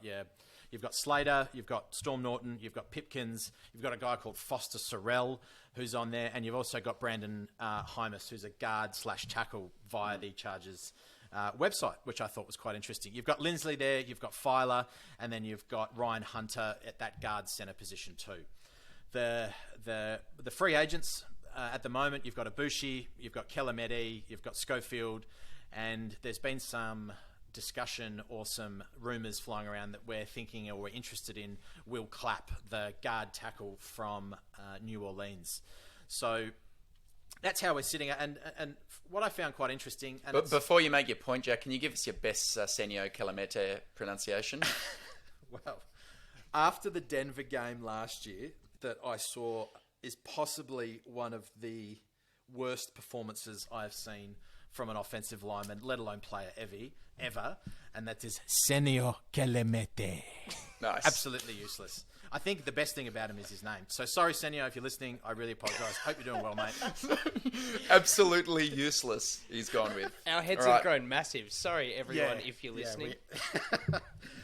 Slater, you've got Storm Norton, you've got Pipkins, you've got a guy called Foster Sorrell who's on there, and you've also got Brandon Hymas, who's a guard/tackle via the Chargers website, which I thought was quite interesting. You've got Lindsley there, you've got Filer, and then you've got Ryan Hunter at that guard center position too. The free agents at the moment, you've got Ibushi, you've got Kelemete, you've got Schofield, and there's been some discussion or some rumours flying around that we're thinking or we're interested in Will Clapp, the guard tackle from New Orleans. So that's how we're sitting. And what I found quite interesting... But before you make your point, Jack, can you give us your best Senio Kelemete pronunciation? Well, after the Denver game last year, that I saw is possibly one of the worst performances I've seen from an offensive lineman, let alone player ever, and that is Senio Kelemete. Nice. Absolutely useless. I think the best thing about him is his name. So sorry, Senio, if you're listening, I really apologise. Hope you're doing well, mate. Absolutely useless, he's gone with. Our heads have grown massive. Sorry, everyone, if you're listening.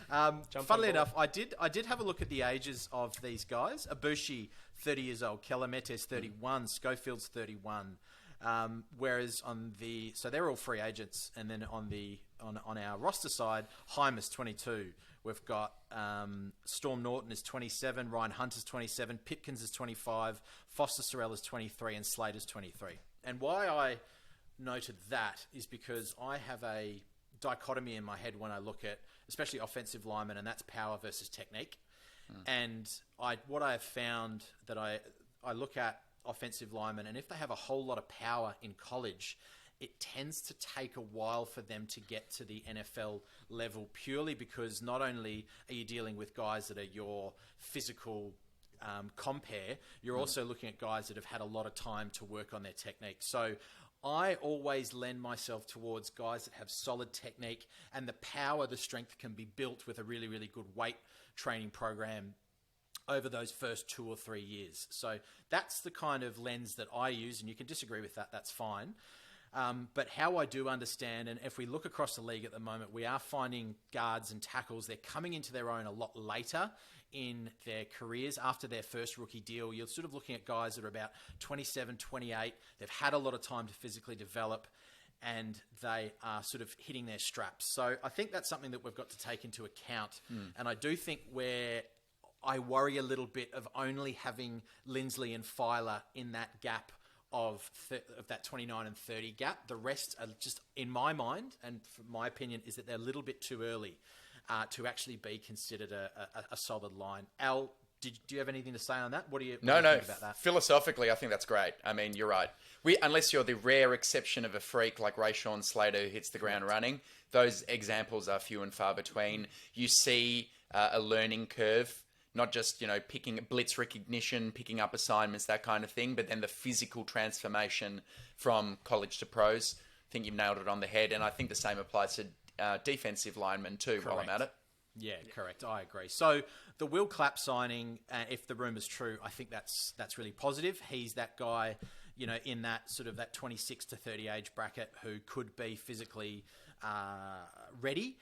Funnily enough, I did have a look at the ages of these guys. Ibushi, 30 years old. Kelemete's 31. Schofield's 31. Whereas so they're all free agents, and then on our roster side, Hymas 22. We've got Storm Norton is 27, Ryan Hunter's 27, Pipkins is 25, Foster Sorrell is 23, and Slater's 23. And why I noted that is because I have a dichotomy in my head when I look at, especially offensive linemen, and that's power versus technique. And what I have found that I look at offensive linemen, and if they have a whole lot of power in college, it tends to take a while for them to get to the NFL level, purely because not only are you dealing with guys that are your physical compare, you're also looking at guys that have had a lot of time to work on their technique. So I always lend myself towards guys that have solid technique, and the power, the strength can be built with a really, really good weight training program over those first 2 or 3 years. So that's the kind of lens that I use, and you can disagree with that, that's fine. But how I do understand, and if we look across the league at the moment, we are finding guards and tackles, they're coming into their own a lot later in their careers after their first rookie deal. You're sort of looking at guys that are about 27, 28. They've had a lot of time to physically develop, and they are sort of hitting their straps. So I think that's something that we've got to take into account. And I do think where I worry a little bit of only having Lindsley and Filer in that gap of that 29 and 30 gap. The rest are just, in my mind, and from my opinion, is that they're a little bit too early to actually be considered a solid line. Al, do you have anything to say on that? What do you think about that? Philosophically, I think that's great. I mean, you're right. Unless you're the rare exception of a freak like Rayshawn Slater who hits the ground running, those examples are few and far between. You see a learning curve, not just, picking blitz recognition, picking up assignments, that kind of thing, but then the physical transformation from college to pros. I think you've nailed it on the head, and I think the same applies to defensive linemen too, while I'm at it. Yeah, correct. I agree. So the Will Clapp signing, if the rumour's true, I think that's really positive. He's that guy, in that sort of that 26 to 30 age bracket who could be physically ready.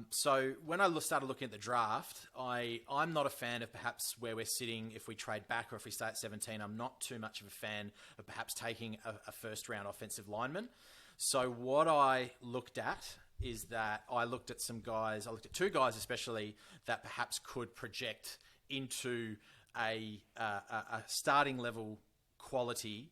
So when I started looking at the draft, I'm not a fan of perhaps where we're sitting if we trade back or if we stay at 17. I'm not too much of a fan of perhaps taking a first-round offensive lineman. So what I looked at is that I looked at some guys, I looked at two guys especially, that perhaps could project into a starting level quality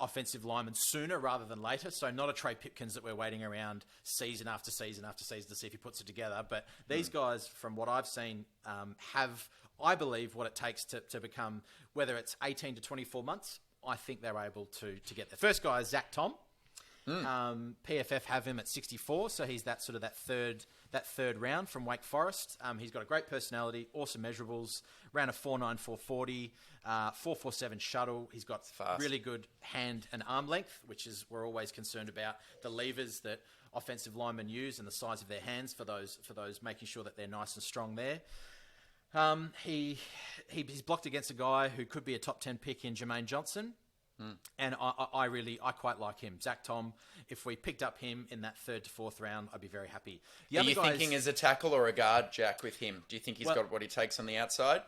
offensive lineman sooner rather than later. So not a Trey Pipkins that we're waiting around season after season after season to see if he puts it together. But these guys, from what I've seen, have, I believe, what it takes to become, whether it's 18 to 24 months, I think they're able to get there. First guy is Zach Tom. PFF have him at 64, so he's that third round from Wake Forest. He's got a great personality, awesome measurables, ran a 4.9 440, 4.47 shuttle. He's got really good hand and arm length, which is we're always concerned about the levers that offensive linemen use and the size of their hands for those making sure that they're nice and strong there. He's blocked against a guy who could be a top 10 pick in Jermaine Johnson. And I quite like him. Zach Tom, if we picked up him in that 3rd to 4th round, I'd be very happy. Are you thinking as a tackle or a guard, Jack, with him? Do you think he's got what he takes on the outside?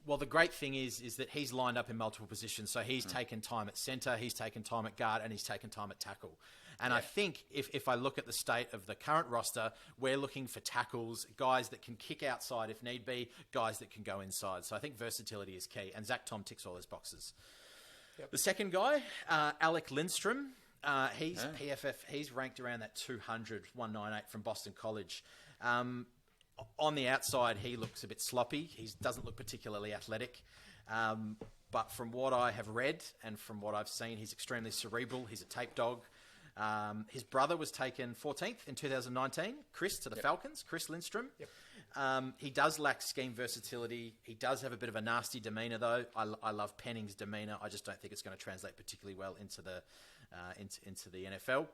Well, the great thing is that he's lined up in multiple positions. So he's taken time at centre, he's taken time at guard, and he's taken time at tackle. And I think if I look at the state of the current roster, we're looking for tackles, guys that can kick outside if need be, guys that can go inside. So I think versatility is key, and Zach Tom ticks all those boxes. Yep. The second guy, Alec Lindstrom, he's PFF. He's ranked around that 200, 198 from Boston College. On the outside, he looks a bit sloppy. He doesn't look particularly athletic. But from what I have read and from what I've seen, he's extremely cerebral. He's a tape dog. His brother was taken 14th in 2019, Chris, to the Falcons, Chris Lindstrom. Yep. He does lack scheme versatility. He does have a bit of a nasty demeanour, though. I love Penning's demeanour. I just don't think it's going to translate particularly well into the NFL.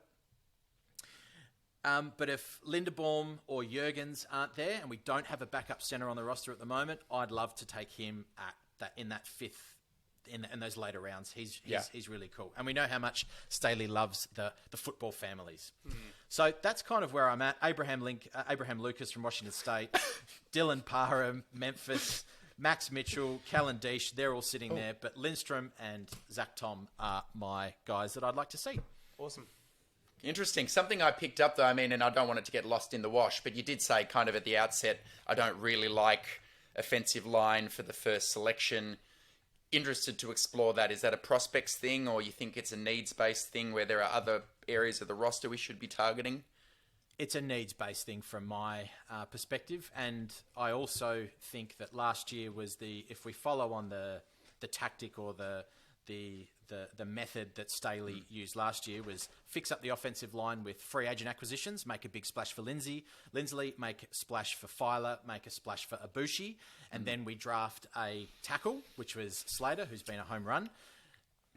But if Linderbaum or Jurgens aren't there, and we don't have a backup centre on the roster at the moment, I'd love to take him in that 5th. In those later rounds, he's really cool, and we know how much Staley loves the football families. So that's kind of where I'm at. Abraham Lucas from Washington State, Dylan Parham, Memphis, Max Mitchell, Calendish, they're all sitting there. But Lindstrom and Zach Tom are my guys that I'd like to see. Awesome. Interesting. Something I picked up, though, and I don't want it to get lost in the wash, but you did say kind of at the outset, I don't really like offensive line for the first selection. Interested to explore that. Is that a prospects thing, or you think it's a needs-based thing where there are other areas of the roster we should be targeting? It's a needs-based thing from my perspective, and I also think that last year was if we follow on the tactic or the method that Staley used last year was fix up the offensive line with free agent acquisitions, make a big splash for Lindsley, make a splash for Filer, make a splash for Ibushi, and then we draft a tackle, which was Slater, who's been a home run.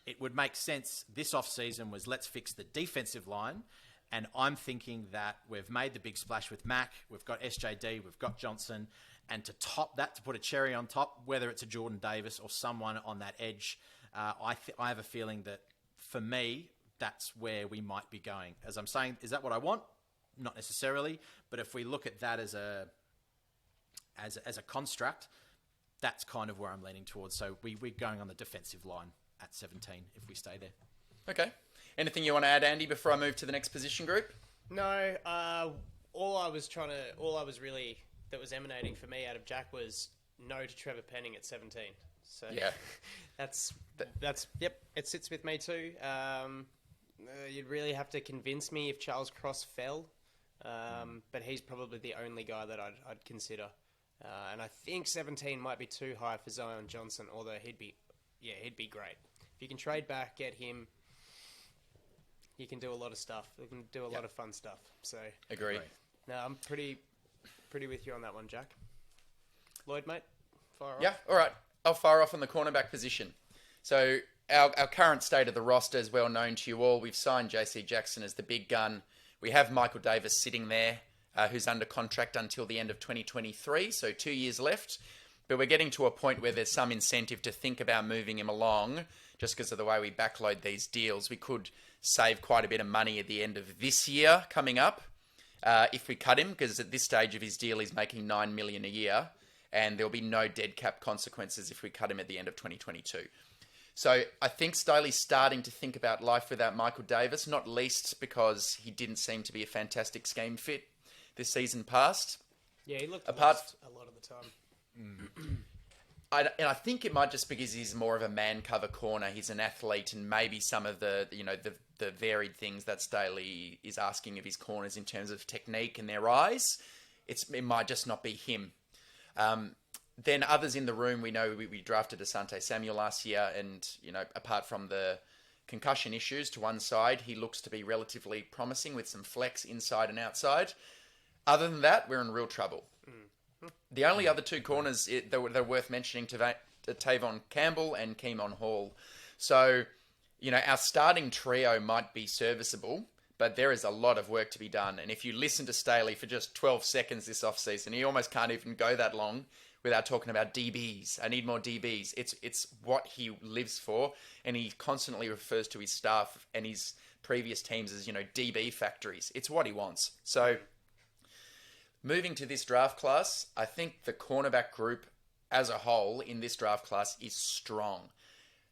It would make sense this offseason was let's fix the defensive line, and I'm thinking that we've made the big splash with Mack, we've got SJD, we've got Johnson, and to top that, to put a cherry on top, whether it's a Jordan Davis or someone on that edge, I have a feeling that, for me, that's where we might be going. As I'm saying, is that what I want? Not necessarily. But if we look at that as a construct, that's kind of where I'm leaning towards. So we're going on the defensive line at 17 if we stay there. Okay. Anything you want to add, Andy, before I move to the next position group? No. All I was really that was emanating for me out of Jack was no to Trevor Penning at 17. So yeah, that's yep. It sits with me too. You'd really have to convince me if Charles Cross fell, but he's probably the only guy that I'd consider. And I think 17 might be too high for Zion Johnson, although he'd be great. If you can trade back, get him, you can do a lot of stuff. You can do a lot of fun stuff. So agree. No, I'm pretty with you on that one, Jack. Lloyd, mate, fire off. Yeah, all right. I'll fire off on the cornerback position. So our current state of the roster is well known to you all. We've signed JC Jackson as the big gun. We have Michael Davis sitting there, who's under contract until the end of 2023, so 2 years left. But we're getting to a point where there's some incentive to think about moving him along just because of the way we backload these deals. We could save quite a bit of money at the end of this year coming up if we cut him, because at this stage of his deal, he's making $9 million a year, and there'll be no dead cap consequences if we cut him at the end of 2022. So I think Staley's starting to think about life without Michael Davis, not least because he didn't seem to be a fantastic scheme fit this season past. Yeah, he looked Apart a lot of the time. And I think it might just because he's more of a man cover corner. He's an athlete, and maybe some of the varied things that Staley is asking of his corners in terms of technique and their eyes, it might just not be him. Then others in the room, we know we drafted Asante Samuel last year, and apart from the concussion issues to one side, he looks to be relatively promising with some flex inside and outside. Other than that, we're in real trouble. The only other two corners that are worth mentioning, Tavon Campbell and Keemon Hall. So, our starting trio might be serviceable, but there is a lot of work to be done. And if you listen to Staley for just 12 seconds this offseason, he almost can't even go that long without talking about DBs. I need more DBs. It's what he lives for, and he constantly refers to his staff and his previous teams as, DB factories. It's what he wants. So, moving to this draft class, I think the cornerback group as a whole in this draft class is strong.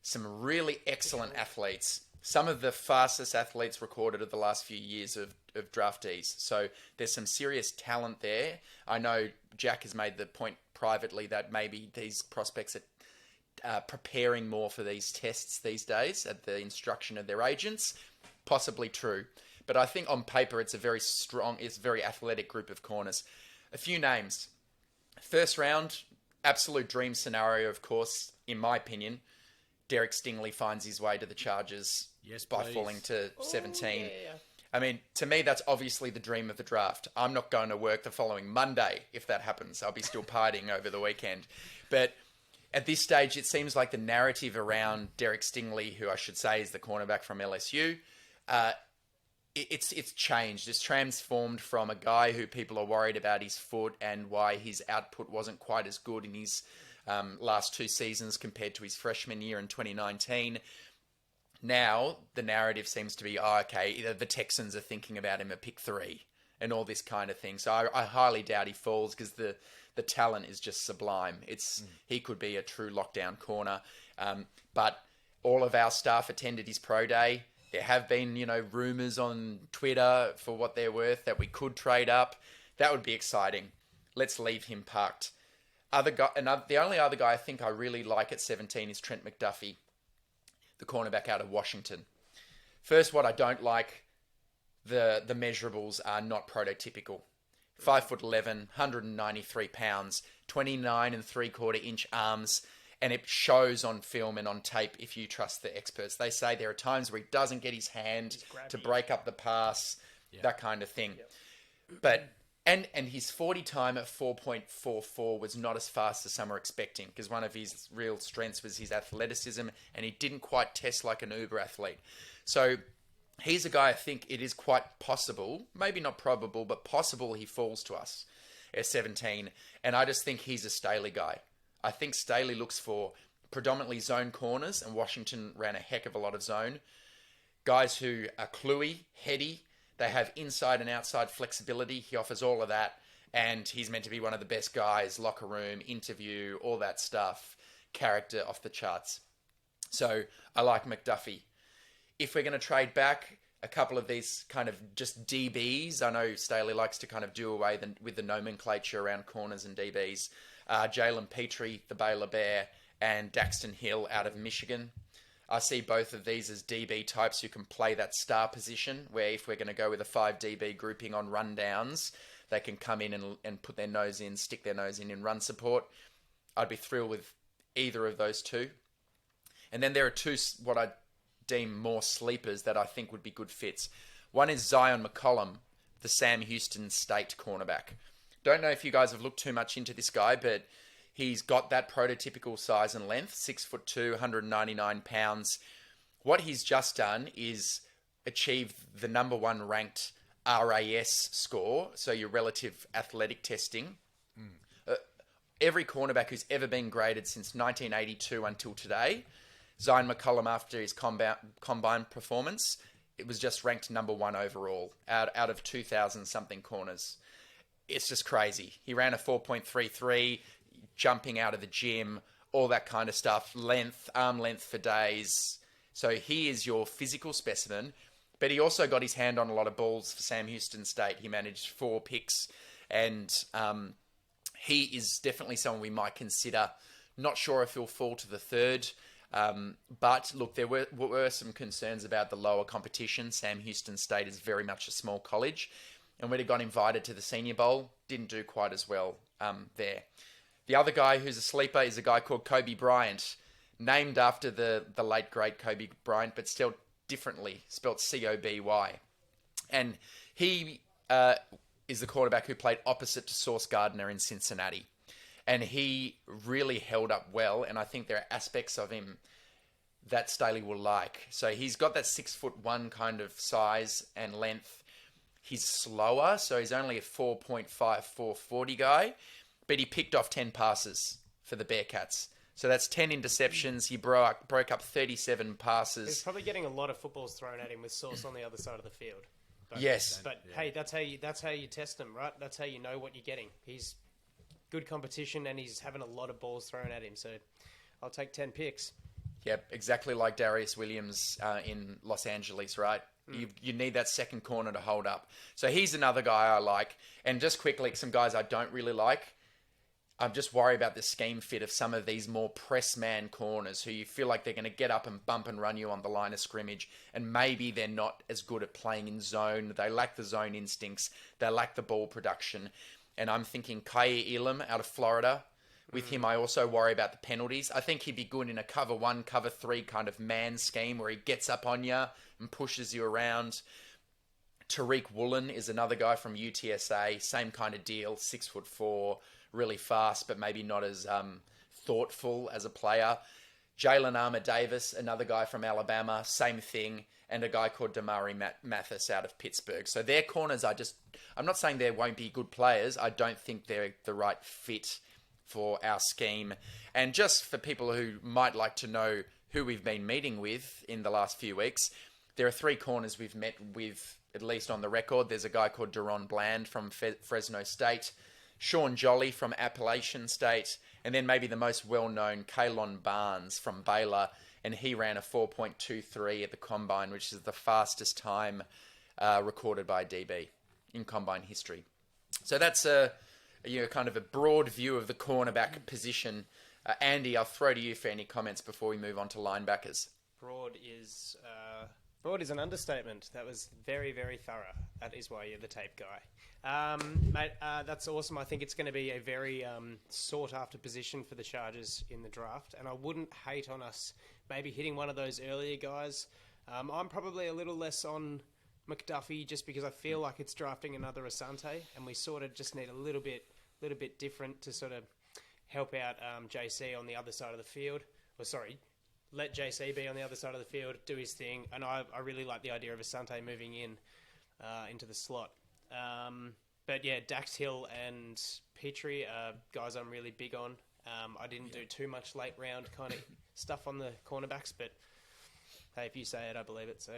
Some really excellent athletes. Some of the fastest athletes recorded of the last few years of draftees. So there's some serious talent there. I know Jack has made the point privately that maybe these prospects are preparing more for these tests these days at the instruction of their agents. Possibly true. But I think on paper, it's a very athletic group of corners. A few names. First round, absolute dream scenario, of course, in my opinion. Derek Stingley finds his way to the Chargers by falling to 17. Yeah. I mean, to me, that's obviously the dream of the draft. I'm not going to work the following Monday if that happens. I'll be still partying over the weekend. But at this stage, it seems like the narrative around Derek Stingley, who I should say is the cornerback from LSU, it's changed. It's transformed from a guy who people are worried about his foot and why his output wasn't quite as good in his last two seasons compared to his freshman year in 2019. Now, the narrative seems to be, the Texans are thinking about him at pick 3 and all this kind of thing. So I highly doubt he falls because the talent is just sublime. He could be a true lockdown corner. But all of our staff attended his pro day. There have been, rumors on Twitter for what they're worth that we could trade up. That would be exciting. Let's leave him parked. The only other guy I think I really like at 17 is Trent McDuffie, the cornerback out of Washington. First, what I don't like, the measurables are not prototypical. 5'11", 193 pounds, 29 3/4-inch arms, and it shows on film and on tape if you trust the experts. They say there are times where he doesn't get his hand to break up the pass, that kind of thing. Yep. But and his 40 time at 4.44 was not as fast as some are expecting, because one of his real strengths was his athleticism, and he didn't quite test like an uber athlete. So he's a guy I think it is quite possible, maybe not probable, but possible he falls to us at 17. And I just think he's a Staley guy. I think Staley looks for predominantly zone corners, and Washington ran a heck of a lot of zone. Guys who are cluey, heady, they have inside and outside flexibility. He offers all of that, and he's meant to be one of the best guys, locker room, interview, all that stuff, character off the charts. So I like McDuffie. If we're going to trade back a couple of these kind of just DBs, I know Staley likes to kind of do away with the nomenclature around corners and DBs. Jalen Petrie, the Baylor Bear, and Daxton Hill out of Michigan. I see both of these as DB types who can play that star position, where if we're going to go with a 5 DB grouping on rundowns, they can come in and put their nose in, stick their nose in run support. I'd be thrilled with either of those two. And then there are two what I deem more sleepers that I think would be good fits. One is Zion McCollum, the Sam Houston State cornerback. Don't know if you guys have looked too much into this guy, but he's got that prototypical size and length, 6'2", 199 pounds. What he's just done is achieve the number 1 ranked RAS score, so your relative athletic testing, every cornerback who's ever been graded since 1982 until today, Zion McCollum, after his combine performance, it was just ranked number 1 overall out of 2,000 something corners. It's just crazy. He ran a 4.33, jumping out of the gym, all that kind of stuff, arm length for days. So he is your physical specimen, but he also got his hand on a lot of balls for Sam Houston State. He managed 4 picks, and he is definitely someone we might consider. Not sure if he'll fall to the third. But look, there were some concerns about the lower competition. Sam Houston State is very much a small college, and when he got invited to the Senior Bowl, didn't do quite as well there. The other guy who's a sleeper is a guy called Kobe Bryant, named after the late great Kobe Bryant, but still differently, spelled Coby. And he is the quarterback who played opposite to Sauce Gardner in Cincinnati. And he really held up well, and I think there are aspects of him that Staley will like. So he's got that 6'1" kind of size and length. He's slower, so he's only a 4.54 40 guy, but he picked off 10 passes for the Bearcats. So that's 10 interceptions. He broke up 37 passes. He's probably getting a lot of footballs thrown at him with Sauce on the other side of the field. But, yes. But hey, that's how you test him, right? That's how you know what you're getting. He's good competition, and he's having a lot of balls thrown at him. So I'll take 10 picks. Yep, exactly like Darius Williams in Los Angeles, right? You need that second corner to hold up. So he's another guy I like. And just quickly, some guys I don't really like. I'm just worried about the scheme fit of some of these more press man corners who you feel like they're going to get up and bump and run you on the line of scrimmage, and maybe they're not as good at playing in zone. They lack the zone instincts. They lack the ball production. And I'm thinking Kye Elam out of Florida. With him, I also worry about the penalties. I think he'd be good in a cover 1, cover 3 kind of man scheme where he gets up on you and pushes you around. Tariq Woolen is another guy from UTSA. Same kind of deal, 6'4", really fast, but maybe not as thoughtful as a player. Jalen Armour-Davis, another guy from Alabama, same thing. And a guy called Damari Mathis out of Pittsburgh. So their corners I'm not saying there won't be good players. I don't think they're the right fit for our scheme. And just for people who might like to know who we've been meeting with in the last few weeks, there are 3 corners we've met with, at least on the record. There's a guy called Deron Bland from Fresno State, Sean Jolly from Appalachian State, and then maybe the most well-known Kaylon Barnes from Baylor, and he ran a 4.23 at the Combine, which is the fastest time recorded by a DB in Combine history. So that's kind of a broad view of the cornerback position. Andy, I'll throw to you for any comments before we move on to linebackers. Broad is an understatement. That was very, very thorough. That is why you're the tape guy. Mate, that's awesome. I think it's going to be a very sought-after position for the Chargers in the draft, and I wouldn't hate on us maybe hitting one of those earlier guys. I'm probably a little less on McDuffie just because I feel like it's drafting another Asante, and we sort of just need a little bit different to sort of help out JC on the other side of the field. Let JC be on the other side of the field, do his thing, and I really like the idea of Asante moving into the slot. But yeah, Dax Hill and Petrie are guys I'm really big on. I didn't do too much late round kind of stuff on the cornerbacks, but hey, if you say it, I believe it. So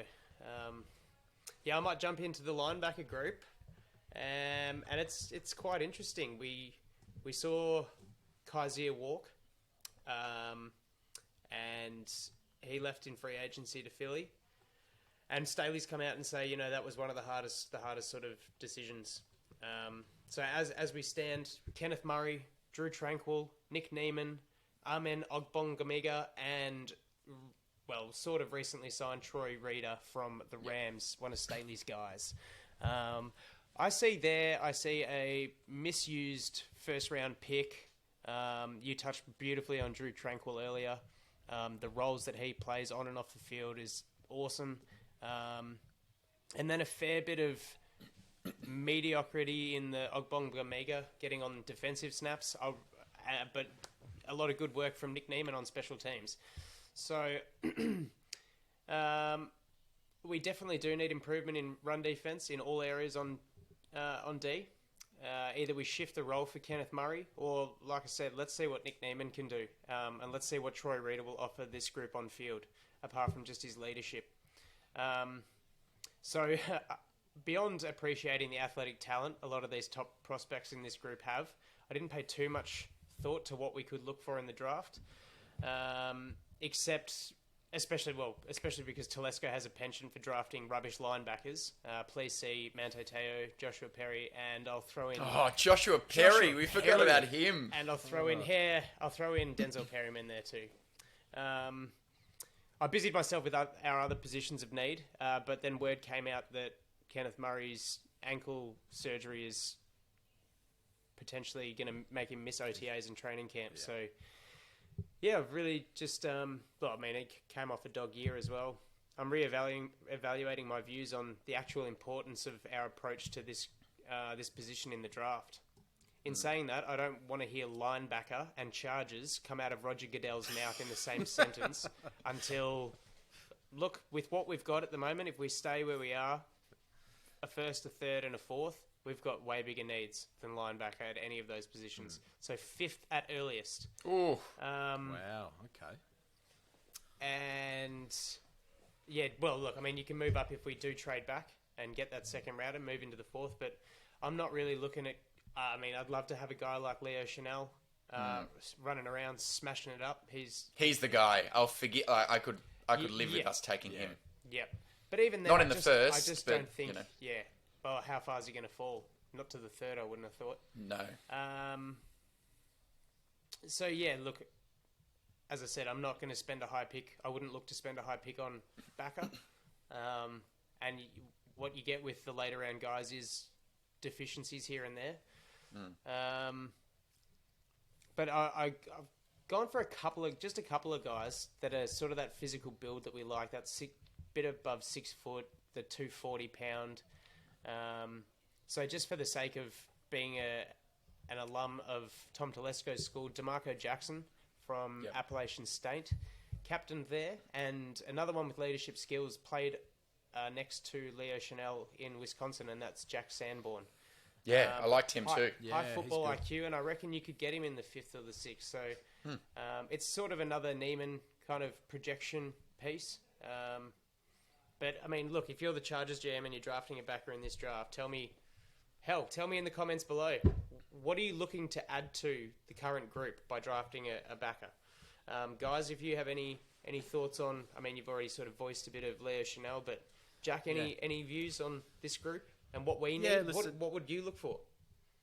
I might jump into the linebacker group, and it's quite interesting. We saw Kaiser walk, and he left in free agency to Philly. And Staley's come out and say, that was one of the hardest sort of decisions. So as we stand, Kenneth Murray, Drew Tranquil, Nick Neiman, Amen Ogbongamiga, and sort of recently signed Troy Reader from the Rams, one of Staley's guys. I see a misused first round pick. You touched beautifully on Drew Tranquil earlier. The roles that he plays on and off the field is awesome. And then a fair bit of mediocrity in the Ogbongamiga getting on defensive snaps, but a lot of good work from Nick Neiman on special teams. So we definitely do need improvement in run defense in all areas on D. either we shift the role for Kenneth Murray, or, like I said, let's see what Nick Neiman can do. And let's see what Troy Reader will offer this group on field, apart from just his leadership. So, beyond appreciating the athletic talent a lot of these top prospects in this group have, I didn't pay too much thought to what we could look for in the draft, except... Especially because Telesco has a penchant for drafting rubbish linebackers. Please see Manto Te'o, Joshua Perry, and I'll throw in... Oh, Joshua Perry. We forgot about him. And I'll throw in Denzel Perryman there too. I busied myself with our other positions of need, but then word came out that Kenneth Murray's ankle surgery is potentially going to make him miss OTAs and training camp. Yeah. So... yeah, I've really just, it came off a dog year as well. I'm evaluating my views on the actual importance of our approach to this position in the draft. In saying that, I don't want to hear linebacker and Chargers come out of Roger Goodell's mouth in the same sentence until, look, with what we've got at the moment, if we stay where we are, a first, a third, and a fourth, we've got way bigger needs than linebacker at any of those positions. So fifth at earliest. Oh, wow, okay. And, yeah, well, look, you can move up if we do trade back and get that second round and move into the fourth, but I'm not really looking at... I'd love to have a guy like Leo Chanel running around, smashing it up. He's the guy. I'll forget... I could live with us taking him. Yep. But even then... Not in the first, I just but, don't think... Yeah. Well, how far is he going to fall? Not to the third, I wouldn't have thought. No. So, yeah, look, as I said, I'm not going to spend a high pick. I wouldn't look to spend a high pick on backer. And what you get with the later round guys is deficiencies here and there. But I've gone for a couple of guys that are sort of that physical build that we like, that bit above 6 foot, the 240 pound. So just for the sake of being an alum of Tom Telesco's school, DeMarco Jackson from Appalachian State, captained there, and another one with leadership skills played next to Leo Chanel in Wisconsin, and that's Jack Sanborn. Yeah, I liked him too. High football IQ, and I reckon you could get him in the 5th or the 6th. So it's sort of another Neiman kind of projection piece. But, look, if you're the Chargers GM and you're drafting a backer in this draft, tell me in the comments below, what are you looking to add to the current group by drafting a backer? Guys, if you have any thoughts on, you've already sort of voiced a bit of Leo Chanel, but Jack, any views on this group and what we need? What would you look for?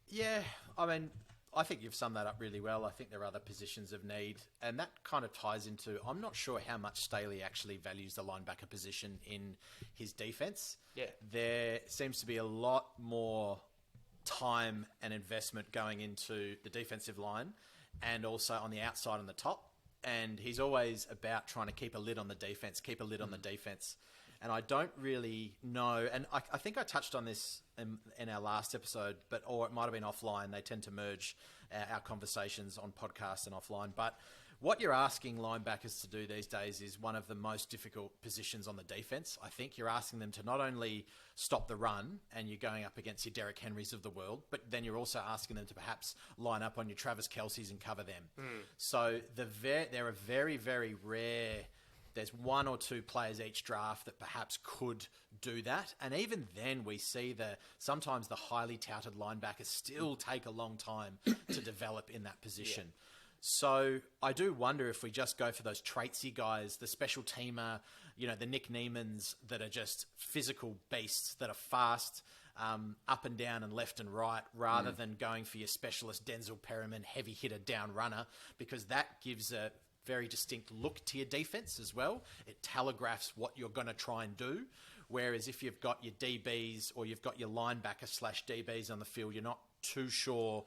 Yeah, I think you've summed that up really well. I think there are other positions of need, and that kind of ties into, I'm not sure how much Staley actually values the linebacker position in his defense. Yeah. There seems to be a lot more time and investment going into the defensive line and also on the outside and the top. And he's always about trying to keep a lid on the defense, And I don't really know, and I think I touched on this in our last episode, or it might have been offline. They tend to merge our conversations on podcast and offline. But what you're asking linebackers to do these days is one of the most difficult positions on the defense. I think you're asking them to not only stop the run, and you're going up against your Derrick Henrys of the world, but then you're also asking them to perhaps line up on your Travis Kelce's and cover them. So there are very, very rare... There's 1 or 2 players each draft that perhaps could do that. And even then we see sometimes the highly touted linebackers still take a long time to develop in that position. Yeah. So I do wonder if we just go for those traitsy guys, the special teamer, the Nick Neimans that are just physical beasts that are fast, up and down and left and right, rather than going for your specialist Denzel Perryman, heavy hitter down runner, because that gives a very distinct look to your defense as well. It telegraphs what you're going to try and do. Whereas if you've got your DBs or you've got your linebacker / DBs on the field, you're not too sure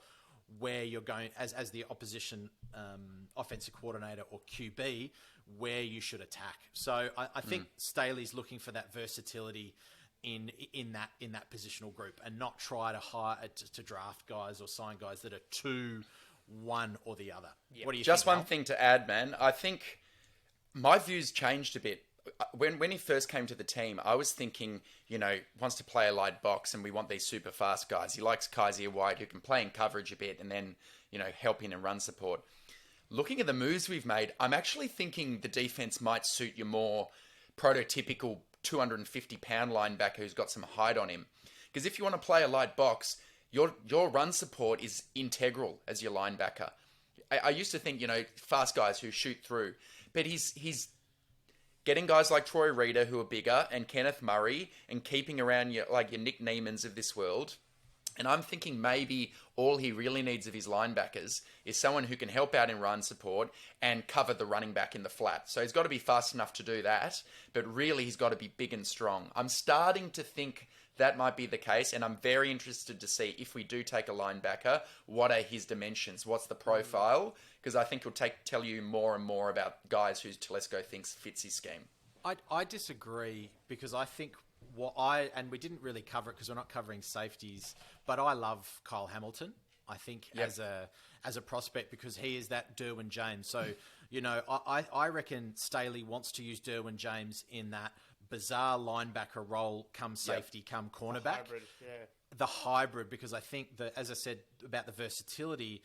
where you're going as the opposition offensive coordinator or QB, where you should attack. So I think Staley's looking for that versatility in that positional group, and not try to hire to draft guys or sign guys that are too one or the other. Yep. What do you Just think, one thing to add, man. I think my views changed a bit when he first came to the team, I was thinking, wants to play a light box and we want these super fast guys. He likes Kaiser White, who can play in coverage a bit and then, help in and run support. Looking at the moves we've made, I'm actually thinking the defense might suit your more prototypical 250-pound linebacker who's got some height on him. Because if you want to play a light box, your run support is integral as your linebacker. I used to think, fast guys who shoot through, but he's getting guys like Troy Reader who are bigger and Kenneth Murray and keeping around your Nick Niemans of this world. And I'm thinking maybe all he really needs of his linebackers is someone who can help out in run support and cover the running back in the flat. So he's got to be fast enough to do that, but really he's got to be big and strong. I'm starting to think that might be the case, and I'm very interested to see if we do take a linebacker, what are his dimensions? What's the profile? Because I think he'll tell you more and more about guys who Telesco thinks fits his scheme. I disagree because I think and we didn't really cover it because we're not covering safeties, but I love Kyle Hamilton. I think as a prospect because he is that Derwin James. So, I reckon Staley wants to use Derwin James in that bizarre linebacker role, come safety, come cornerback. The hybrid, because I think that, as I said about the versatility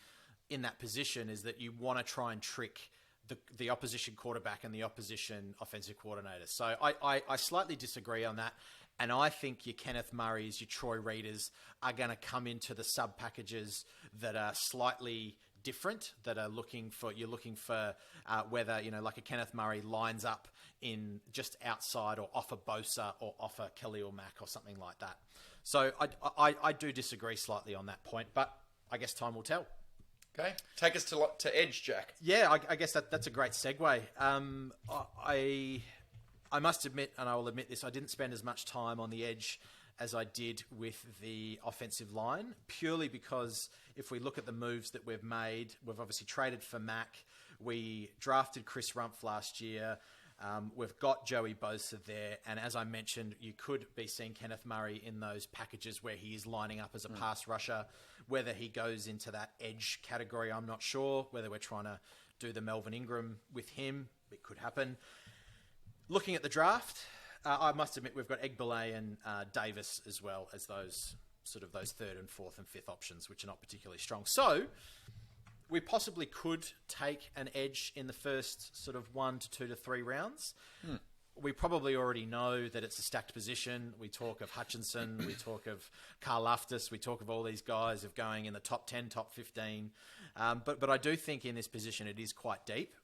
in that position, is that you want to try and trick the opposition quarterback and the opposition offensive coordinator. So I slightly disagree on that. And I think your Kenneth Murrays, your Troy Readers are going to come into the sub packages that are slightly different, that are looking for whether, like a Kenneth Murray lines up in just outside or off a Bosa or off a Kelly or Mack or something like that. So I do disagree slightly on that point, but I guess time will tell. Okay, take us to edge, Jack. Yeah, I guess that's a great segue. I must admit, and I will admit this, I didn't spend as much time on the edge as I did with the offensive line, purely because if we look at the moves that we've made, we've obviously traded for Mack. We drafted Chris Rumpf last year. We've got Joey Bosa there. And as I mentioned, you could be seeing Kenneth Murray in those packages where he is lining up as a pass rusher. Whether he goes into that edge category, I'm not sure. Whether we're trying to do the Melvin Ingram with him, it could happen. Looking at the draft, I must admit we've got Egbele and Davis as well as those third and fourth and fifth options, which are not particularly strong. So we possibly could take an edge in the first 1 to 2 to 3 rounds. We probably already know that it's a stacked position. We talk of Hutchinson, we talk of Karl Loftus, we talk of all these guys of going in the top 10, top 15. But I do think in this position it is quite deep.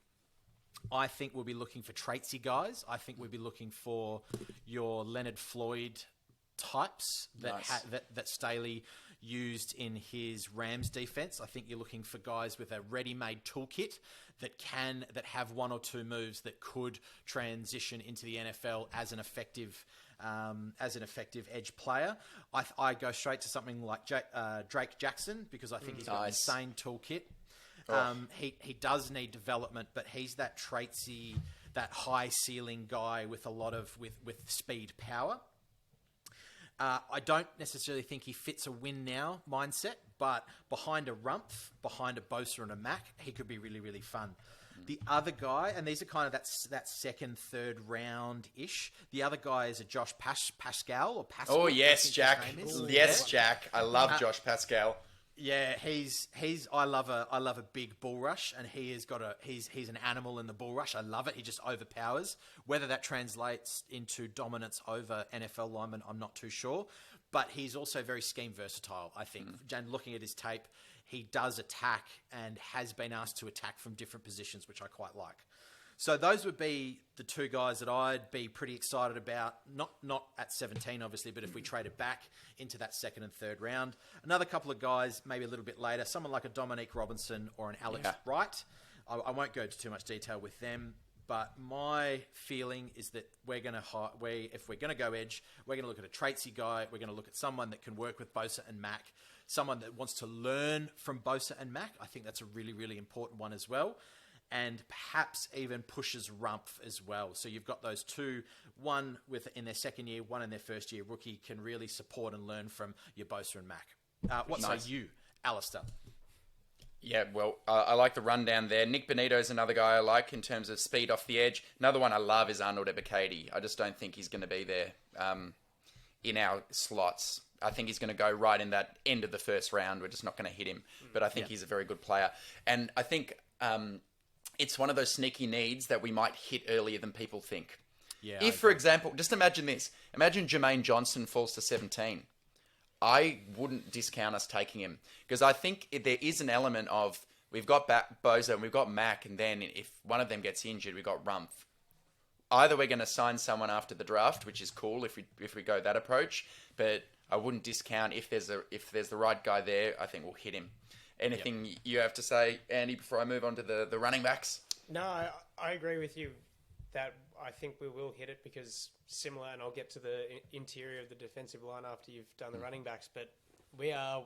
I think we'll be looking for traitsy guys. I think we'll be looking for your Leonard Floyd types that Staley used in his Rams defense. I think you're looking for guys with a ready-made toolkit that have one or two moves that could transition into the NFL as an effective edge player. I go straight to something like Drake Jackson because I think he's got an insane toolkit. He does need development, but he's that traitsy, that high ceiling guy with a lot of with speed power. I don't necessarily think he fits a win now mindset, but behind a Rumpf, behind a Bosa and a Mack, he could be really, really fun. The other guy, and these are kind of that second, third round-ish. The other guy is a Josh Pascal or Pascal. Oh, yes, Jack. Yes, Jack. I love Josh Pascal. Yeah, I love a big bull rush, and he's an animal in the bull rush. I love it. He just overpowers. Whether that translates into dominance over NFL linemen, I'm not too sure. But he's also very scheme versatile, I think. And looking at his tape, he does attack and has been asked to attack from different positions, which I quite like. So those would be the two guys that I'd be pretty excited about. Not at 17, obviously, but if we traded back into that second and third round. Another couple of guys, maybe a little bit later, someone like a Dominique Robinson or an Alex Wright. I won't go into too much detail with them, but my feeling is that if we're going to go edge, we're going to look at a traitsy guy. We're going to look at someone that can work with Bosa and Mack, someone that wants to learn from Bosa and Mack. I think that's a really, really important one as well. And perhaps even pushes Rumpf as well. So you've got those two, one in their second year, one in their first year rookie, can really support and learn from your Bosa and Mack. What say you, Alister? Yeah, well, I like the rundown there. Nick Benito's another guy I like in terms of speed off the edge. Another one I love is Arnold Ebiketie. I just don't think he's going to be there in our slots. I think he's going to go right in that end of the first round. We're just not going to hit him. But I think he's a very good player. And I think it's one of those sneaky needs that we might hit earlier than people think. Yeah. If, for example, just imagine this. Imagine Jermaine Johnson falls to 17. I wouldn't discount us taking him because I think there is an element of we've got Bozo and we've got Mac, and then if one of them gets injured, we've got Rumpf. Either we're going to sign someone after the draft, which is cool if we go that approach, but I wouldn't discount if there's the right guy there. I think we'll hit him. Anything you have to say, Andy, before I move on to the running backs? No, I agree with you that I think we will hit it because similar, and I'll get to the interior of the defensive line after you've done the running backs, but we are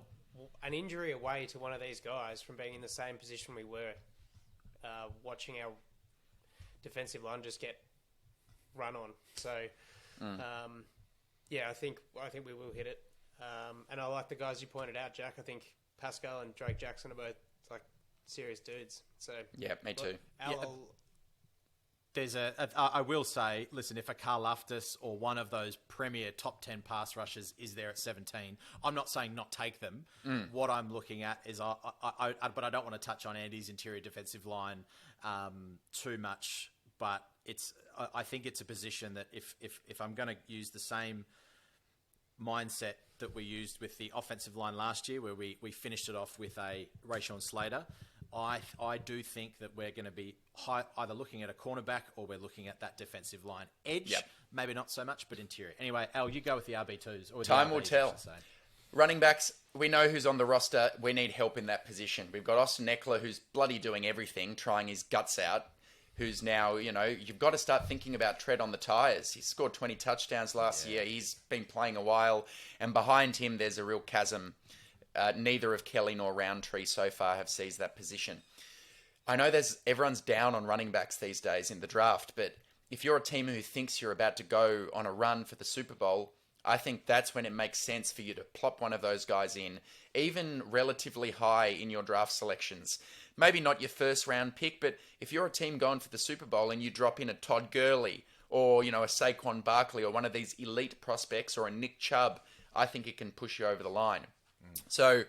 an injury away to one of these guys from being in the same position we were, watching our defensive line just get run on. So, I think we will hit it. And I like the guys you pointed out, Jack. I think Pascal and Drake Jackson are both like serious dudes. So yeah, me too. I will say, listen, if a Karlaftis or one of those premier top 10 pass rushers is there at 17, I'm not saying not take them. What I'm looking at is, but I don't want to touch on Andy's interior defensive line too much. But I think it's a position that if I'm going to use the same mindset that we used with the offensive line last year, where we finished it off with a Rashawn Slater, I do think that we're going to be either looking at a cornerback or we're looking at that defensive line edge. Yep. Maybe not so much, but interior. Anyway, Al, you go with the RB2s. Or Time will tell. Running backs, we know who's on the roster. We need help in that position. We've got Austin Eckler, who's bloody doing everything, trying his guts out, who's now, you've got to start thinking about tread on the tires. He scored 20 touchdowns last year. He's been playing a while. And behind him, there's a real chasm. Neither of Kelly nor Roundtree so far have seized that position. I know everyone's down on running backs these days in the draft, but if you're a team who thinks you're about to go on a run for the Super Bowl, I think that's when it makes sense for you to plop one of those guys in, even relatively high in your draft selections. Maybe not your first round pick, but if you're a team going for the Super Bowl and you drop in a Todd Gurley or, a Saquon Barkley or one of these elite prospects or a Nick Chubb, I think it can push you over the line. So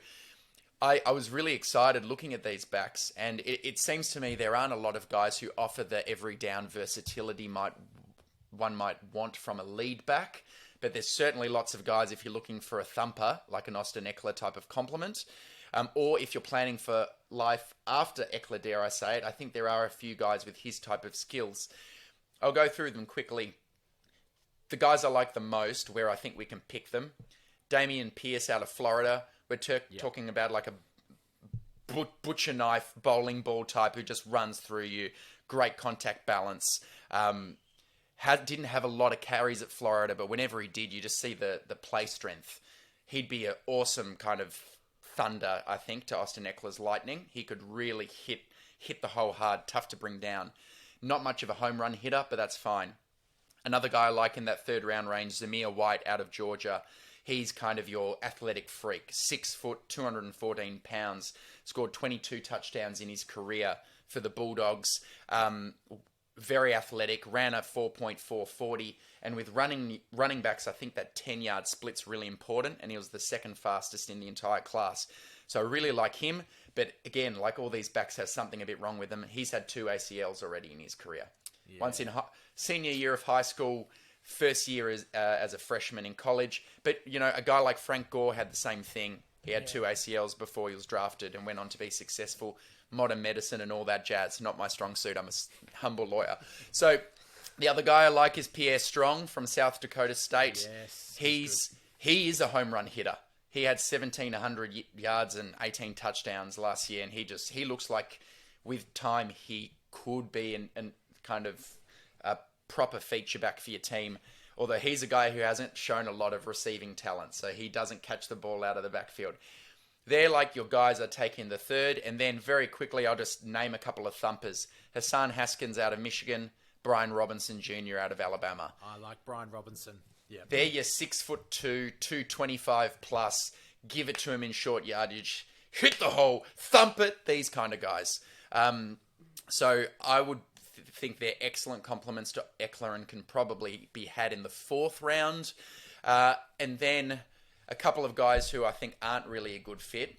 I was really excited looking at these backs, and it seems to me there aren't a lot of guys who offer the every down versatility one might want from a lead back, but there's certainly lots of guys if you're looking for a thumper, like an Austin Eckler type of complement, or if you're planning for life after Eckler, dare I say it, I think there are a few guys with his type of skills. I'll go through them quickly. The guys I like the most, where I think we can pick them, Damian Pierce out of Florida. We're talking about like a butcher knife bowling ball type who just runs through you. Great contact balance. Didn't have a lot of carries at Florida, but whenever he did, you just see the play strength. He'd be an awesome kind of thunder, I think, to Austin Eckler's lightning. He could really hit the hole hard, tough to bring down. Not much of a home run hitter, but that's fine. Another guy I like in that third round range, Zamir White out of Georgia. He's kind of your athletic freak. 6 foot, 214 pounds. Scored 22 touchdowns in his career for the Bulldogs. Very athletic. Ran a 4.440. And with running backs, I think that 10-yard split's really important. And he was the second fastest in the entire class. So I really like him. But again, like all these backs have something a bit wrong with them. He's had 2 ACLs already in his career. Yeah. Once in senior year of high school, first year as a freshman in college. But, a guy like Frank Gore had the same thing. He had 2 ACLs before he was drafted and went on to be successful. Modern medicine and all that jazz. Not my strong suit. I'm a humble lawyer. So the other guy I like is Pierre Strong from South Dakota State. Yes, he is a home run hitter. He had 1,700 yards and 18 touchdowns last year. And he looks like with time he could be an kind of a proper feature back for your team, although he's a guy who hasn't shown a lot of receiving talent, so he doesn't catch the ball out of the backfield. They're like your guys I take in the third, and then very quickly I'll just name a couple of thumpers. Hassan Haskins out of Michigan, Brian Robinson Jr. out of Alabama. I like Brian Robinson. Yeah, they're your 6'2", 225 plus. Give it to him in short yardage. hit the hole, thump it, these kind of guys. So I would think they're excellent complements to Eckler and can probably be had in the 4th round. And then a couple of guys who I think aren't really a good fit.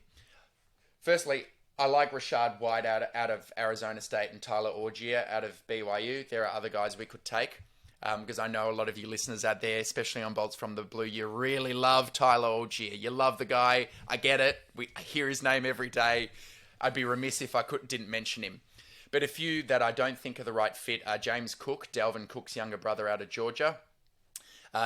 Firstly, I like Rashad White out of Arizona State and Tyler Algier out of BYU. There are other guys we could take. Because I know a lot of you listeners out there, especially on Bolts from the Blue, you really love Tyler Algier. You love the guy. I get it. I hear his name every day. I'd be remiss if I didn't mention him. But a few that I don't think are the right fit are James Cook, Dalvin Cook's younger brother out of Georgia,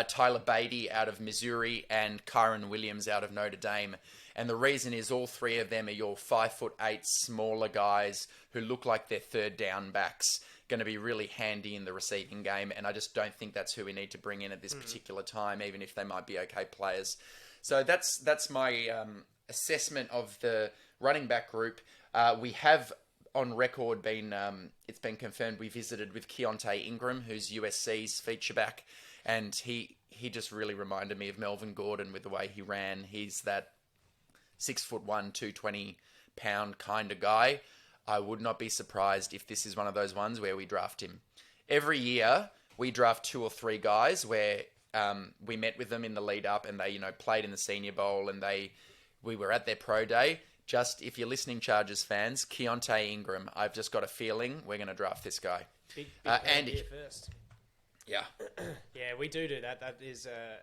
Tyler Beatty out of Missouri, and Kyron Williams out of Notre Dame. And the reason is all 3 of them are your 5'8" smaller guys who look like they're third down backs. Going to be really handy in the receiving game, and I just don't think that's who we need to bring in at this particular time, even if they might be okay players. So that's my assessment of the running back group. We have on record been, it's been confirmed we visited with Keontae Ingram, who's USC's feature back, and he just really reminded me of Melvin Gordon with the way he ran. He's that 6'1", 220-pound kind of guy. I would not be surprised if this is one of those ones where we draft him. Every year, we draft 2 or 3 guys where we met with them in the lead up and they, played in the Senior Bowl and we were at their pro day. Just, if you're listening, Chargers fans, Keontae Ingram, I've just got a feeling we're going to draft this guy. Big Andy. here first. Yeah. Yeah, we do that. That is a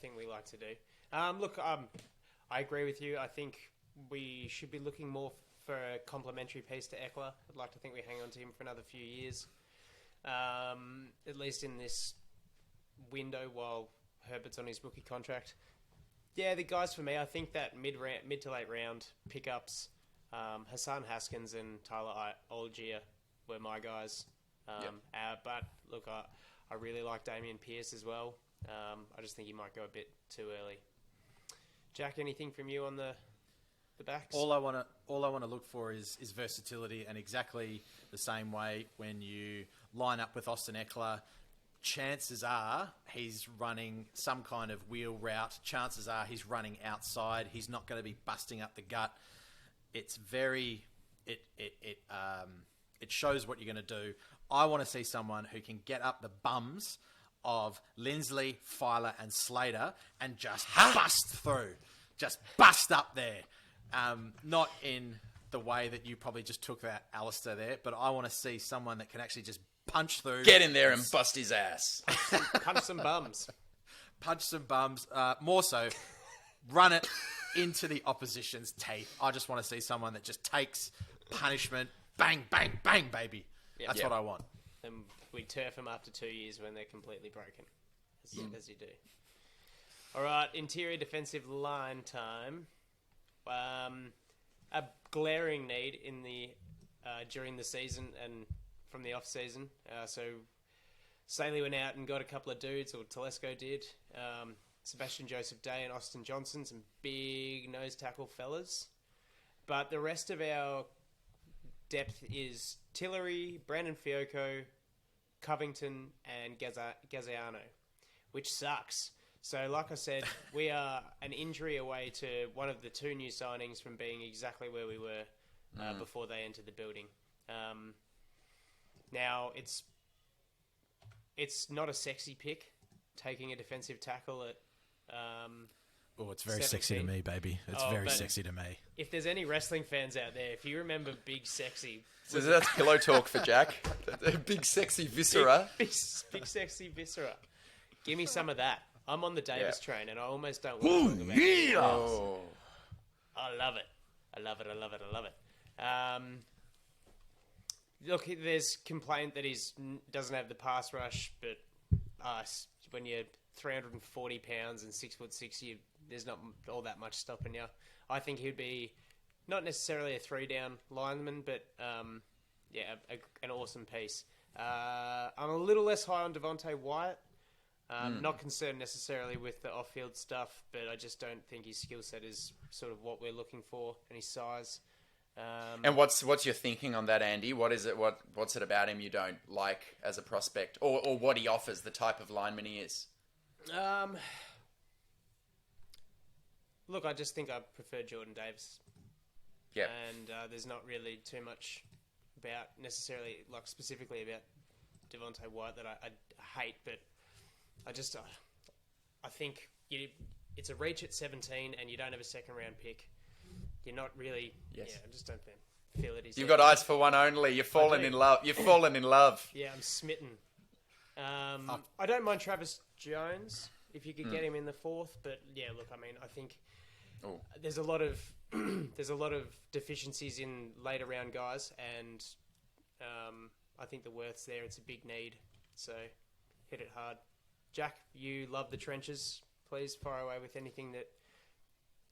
thing we like to do. Look, I agree with you. I think we should be looking more for a complementary piece to Eckler. I'd like to think we hang on to him for another few years, at least in this window while Herbert's on his rookie contract. Yeah, the guys for me, I think that mid to late round pickups, Hassan Haskins and Tyler Algier were my guys. But look, I really like Dameon Pierce as well. I just think he might go a bit too early. Jack, anything from you on the backs? All I want to look for is versatility, and exactly the same way when you line up with Austin Eckler, chances are he's running some kind of wheel route. Chances are he's running outside. He's not going to be busting up the gut. It's very it shows what you're going to do. I want to see someone who can get up the bums of Lindsley, Filer, and Slater and just bust through. Just bust up there. Not in the way that you probably just took that Alister there, but I want to see someone that can actually just punch through. Get in there and bust his ass. Punch some bums. Punch some bums. More so, run it into the opposition's teeth. I just want to see someone that just takes punishment. Bang, bang, bang, baby. Yep. That's what I want. And we turf them after 2 years when they're completely broken, as you do. All right, interior defensive line time. A glaring need in the during the season and from the off season. So Saley went out and got a couple of dudes, or Telesco did. Sebastian Joseph Day and Austin Johnson, some big nose tackle fellas. But the rest of our depth is Tillery, Brandon Fiocco, Covington, and Gaziano, which sucks. So, like I said, we are an injury away to one of the 2 new signings from being exactly where we were before they entered the building. Now, it's not a sexy pick, taking a defensive tackle at it's very 17. sexy to me, baby. It's very sexy to me. If there's any wrestling fans out there, if you remember Big Sexy... So that's pillow talk for Jack. Big sexy viscera. Big sexy viscera. Give me some of that. I'm on the Davis train, and I almost don't want to talk about it. Oh. I love it. I love it. I love it. I love it. Look, there's complaint that he doesn't have the pass rush, but when you're 340 pounds and 6'6", there's not all that much stopping you. I think he'd be not necessarily a 3-down lineman, but an awesome piece. I'm a little less high on Devontae Wyatt. Not concerned necessarily with the off-field stuff, but I just don't think his skill set is sort of what we're looking for, and his size. And what's your thinking on that, Andy? What is it? What's it about him you don't like as a prospect, or what he offers, the type of lineman he is? Look, I just think I prefer Jordan Davis. Yeah. And there's not really too much about necessarily, like specifically about Devontae White that I hate, but I think it's a reach at 17 and you don't have a second round pick. You're not really, Yes. I just don't feel it. You've got eyes for one only. You've fallen in love. You've fallen in love. Yeah, I'm smitten. I don't mind Travis Jones if you could get him in the 4th, but yeah, look, I mean, I think there's a lot of deficiencies in later round guys, and I think the Worth's there. It's a big need, so hit it hard. Jack, you love the trenches. Please fire away with anything that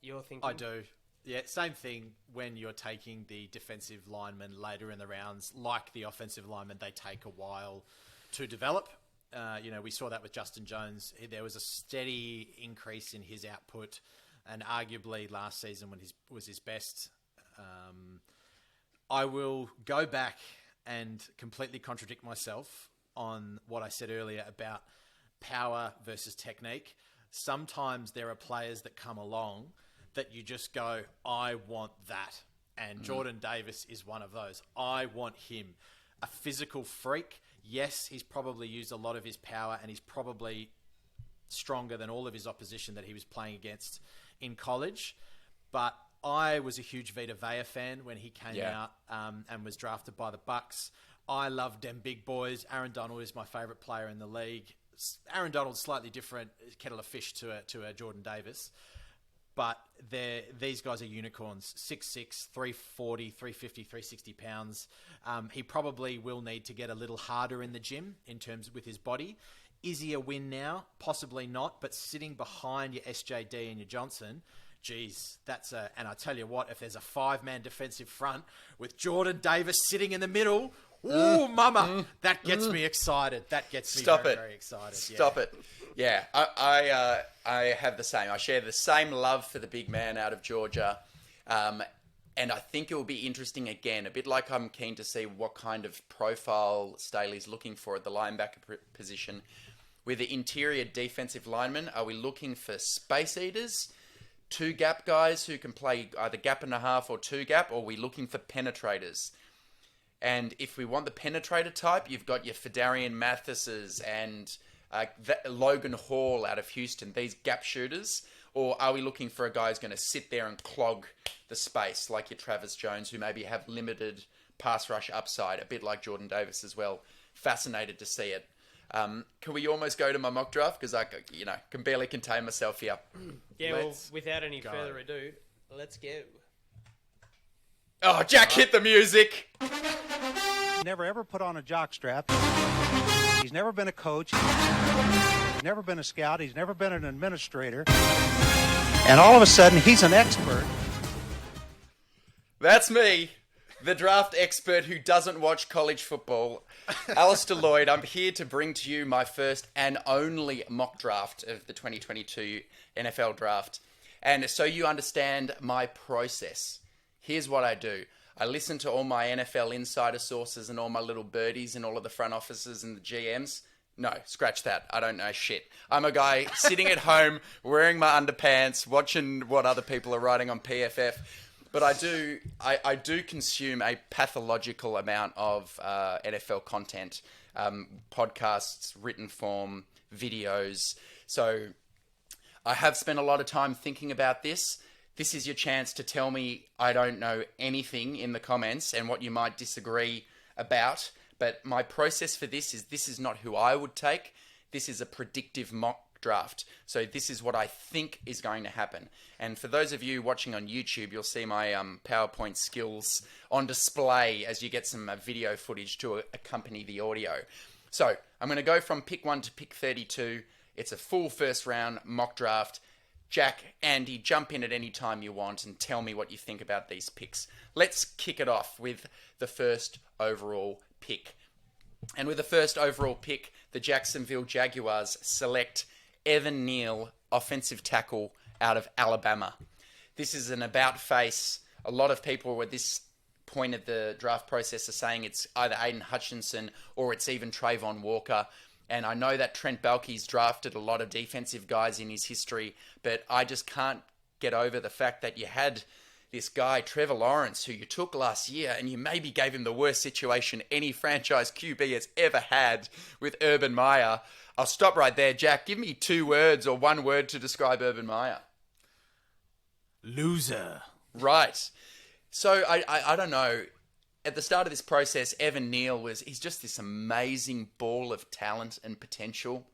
you're thinking. I do. Yeah, same thing when you're taking the defensive linemen later in the rounds. Like the offensive linemen, they take a while to develop. We saw that with Justin Jones. There was a steady increase in his output, and arguably last season when was his best. I will go back and completely contradict myself on what I said earlier about power versus technique. Sometimes there are players that come along that you just go, I want that. And Jordan Davis is one of those. I want him. A physical freak. Yes, he's probably used a lot of his power and he's probably stronger than all of his opposition that he was playing against in college. But I was a huge Vita Vea fan when he came out and was drafted by the Bucks. I loved them big boys. Aaron Donald is my favourite player in the league. Aaron Donald's slightly different kettle of fish to a Jordan Davis. But these guys are unicorns. 6'6", 340, 350, 360 pounds. He probably will need to get a little harder in the gym in terms with his body. Is he a win now? Possibly not. But sitting behind your SJD and your Johnson, geez, and I tell you what, if there's a 5-man defensive front with Jordan Davis sitting in the middle, ooh, mama, that gets me excited. That gets me very excited. Stop it. Yeah, I have the same. I share the same love for the big man out of Georgia. And I think it will be interesting again, a bit like I'm keen to see what kind of profile Staley's looking for at the linebacker position. With the interior defensive linemen, are we looking for space eaters, 2-gap guys who can play either gap and a half or 2-gap, or are we looking for penetrators? And if we want the penetrator type, you've got your Fedarian Mathises and Logan Hall out of Houston, these gap shooters. Or are we looking for a guy who's going to sit there and clog the space, like your Travis Jones, who maybe have limited pass rush upside, a bit like Jordan Davis as well. Fascinated to see it. Can we almost go to my mock draft? Because I can barely contain myself here. Yeah, without any further ado, let's go. Oh, Jack hit the music. Never ever put on a jock strap. He's never been a coach. He's never been a scout. He's never been an administrator. And all of a sudden, he's an expert. That's me, the draft expert who doesn't watch college football. Alister Lloyd, I'm here to bring to you my first and only mock draft of the 2022 NFL draft. And so you understand my process. Here's what I do. I listen to all my NFL insider sources and all my little birdies and all of the front offices and the GMs. No, scratch that. I don't know shit. I'm a guy sitting at home wearing my underpants, watching what other people are writing on PFF. But I do consume a pathological amount of NFL content, podcasts, written form, videos. So I have spent a lot of time thinking about this. This is your chance to tell me I don't know anything in the comments and what you might disagree about. But my process for this is not who I would take. This is a predictive mock draft. So this is what I think is going to happen. And for those of you watching on YouTube, you'll see my PowerPoint skills on display as you get some video footage to accompany the audio. So I'm going to go from pick 1 to pick 32. It's a full first round mock draft. Jack, Andy, jump in at any time you want and tell me what you think about these picks. Let's kick it off with the first overall pick. And with the first overall pick, the Jacksonville Jaguars select Evan Neal, offensive tackle out of Alabama. This is an about face. A lot of people at this point of the draft process are saying it's either Aiden Hutchinson or it's even Trayvon Walker. And I know that Trent Baalke's drafted a lot of defensive guys in his history, but I just can't get over the fact that you had this guy, Trevor Lawrence, who you took last year, and you maybe gave him the worst situation any franchise QB has ever had with Urban Meyer. I'll stop right there. Jack, give me 2 words or 1 word to describe Urban Meyer. Loser. Right. So, I don't know. At the start of this process, Evan Neal he's just this amazing ball of talent and potential.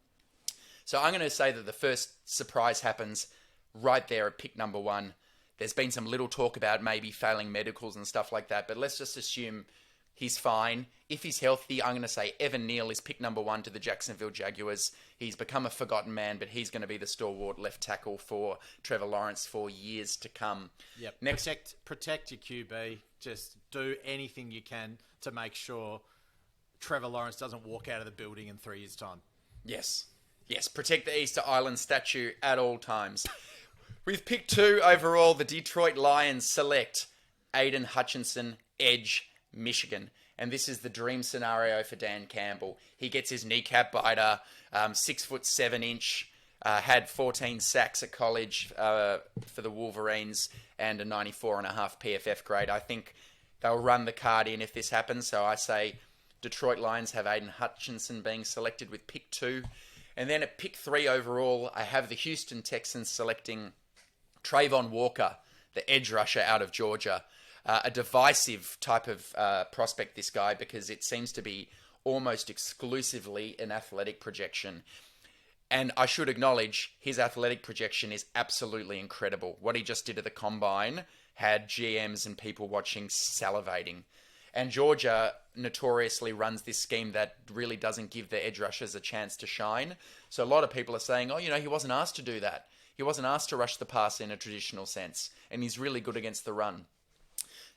So I'm going to say that the first surprise happens right there at pick number 1. There's been some little talk about maybe failing medicals and stuff like that, but let's just assume he's fine. If he's healthy, I'm going to say Evan Neal is pick number 1 to the Jacksonville Jaguars. He's become a forgotten man, but he's going to be the stalwart left tackle for Trevor Lawrence for years to come. Yep. Next, protect your QB. Just do anything you can to make sure Trevor Lawrence doesn't walk out of the building in 3 years' time. Yes. Yes, protect the Easter Island statue at all times. With pick 2 overall, the Detroit Lions select Aiden Hutchinson, edge, Michigan. And this is the dream scenario for Dan Campbell. He gets his kneecap biter, 6'7", had 14 sacks at college for the Wolverines and a 94.5 PFF grade. I think they'll run the card in if this happens. So I say Detroit Lions have Aiden Hutchinson being selected with pick 2. And then at pick 3 overall, I have the Houston Texans selecting Trayvon Walker, the edge rusher out of Georgia. A divisive type of prospect, this guy, because it seems to be almost exclusively an athletic projection. And I should acknowledge his athletic projection is absolutely incredible. What he just did at the Combine had GMs and people watching salivating. And Georgia notoriously runs this scheme that really doesn't give the edge rushers a chance to shine. So a lot of people are saying, he wasn't asked to do that. He wasn't asked to rush the pass in a traditional sense. And he's really good against the run.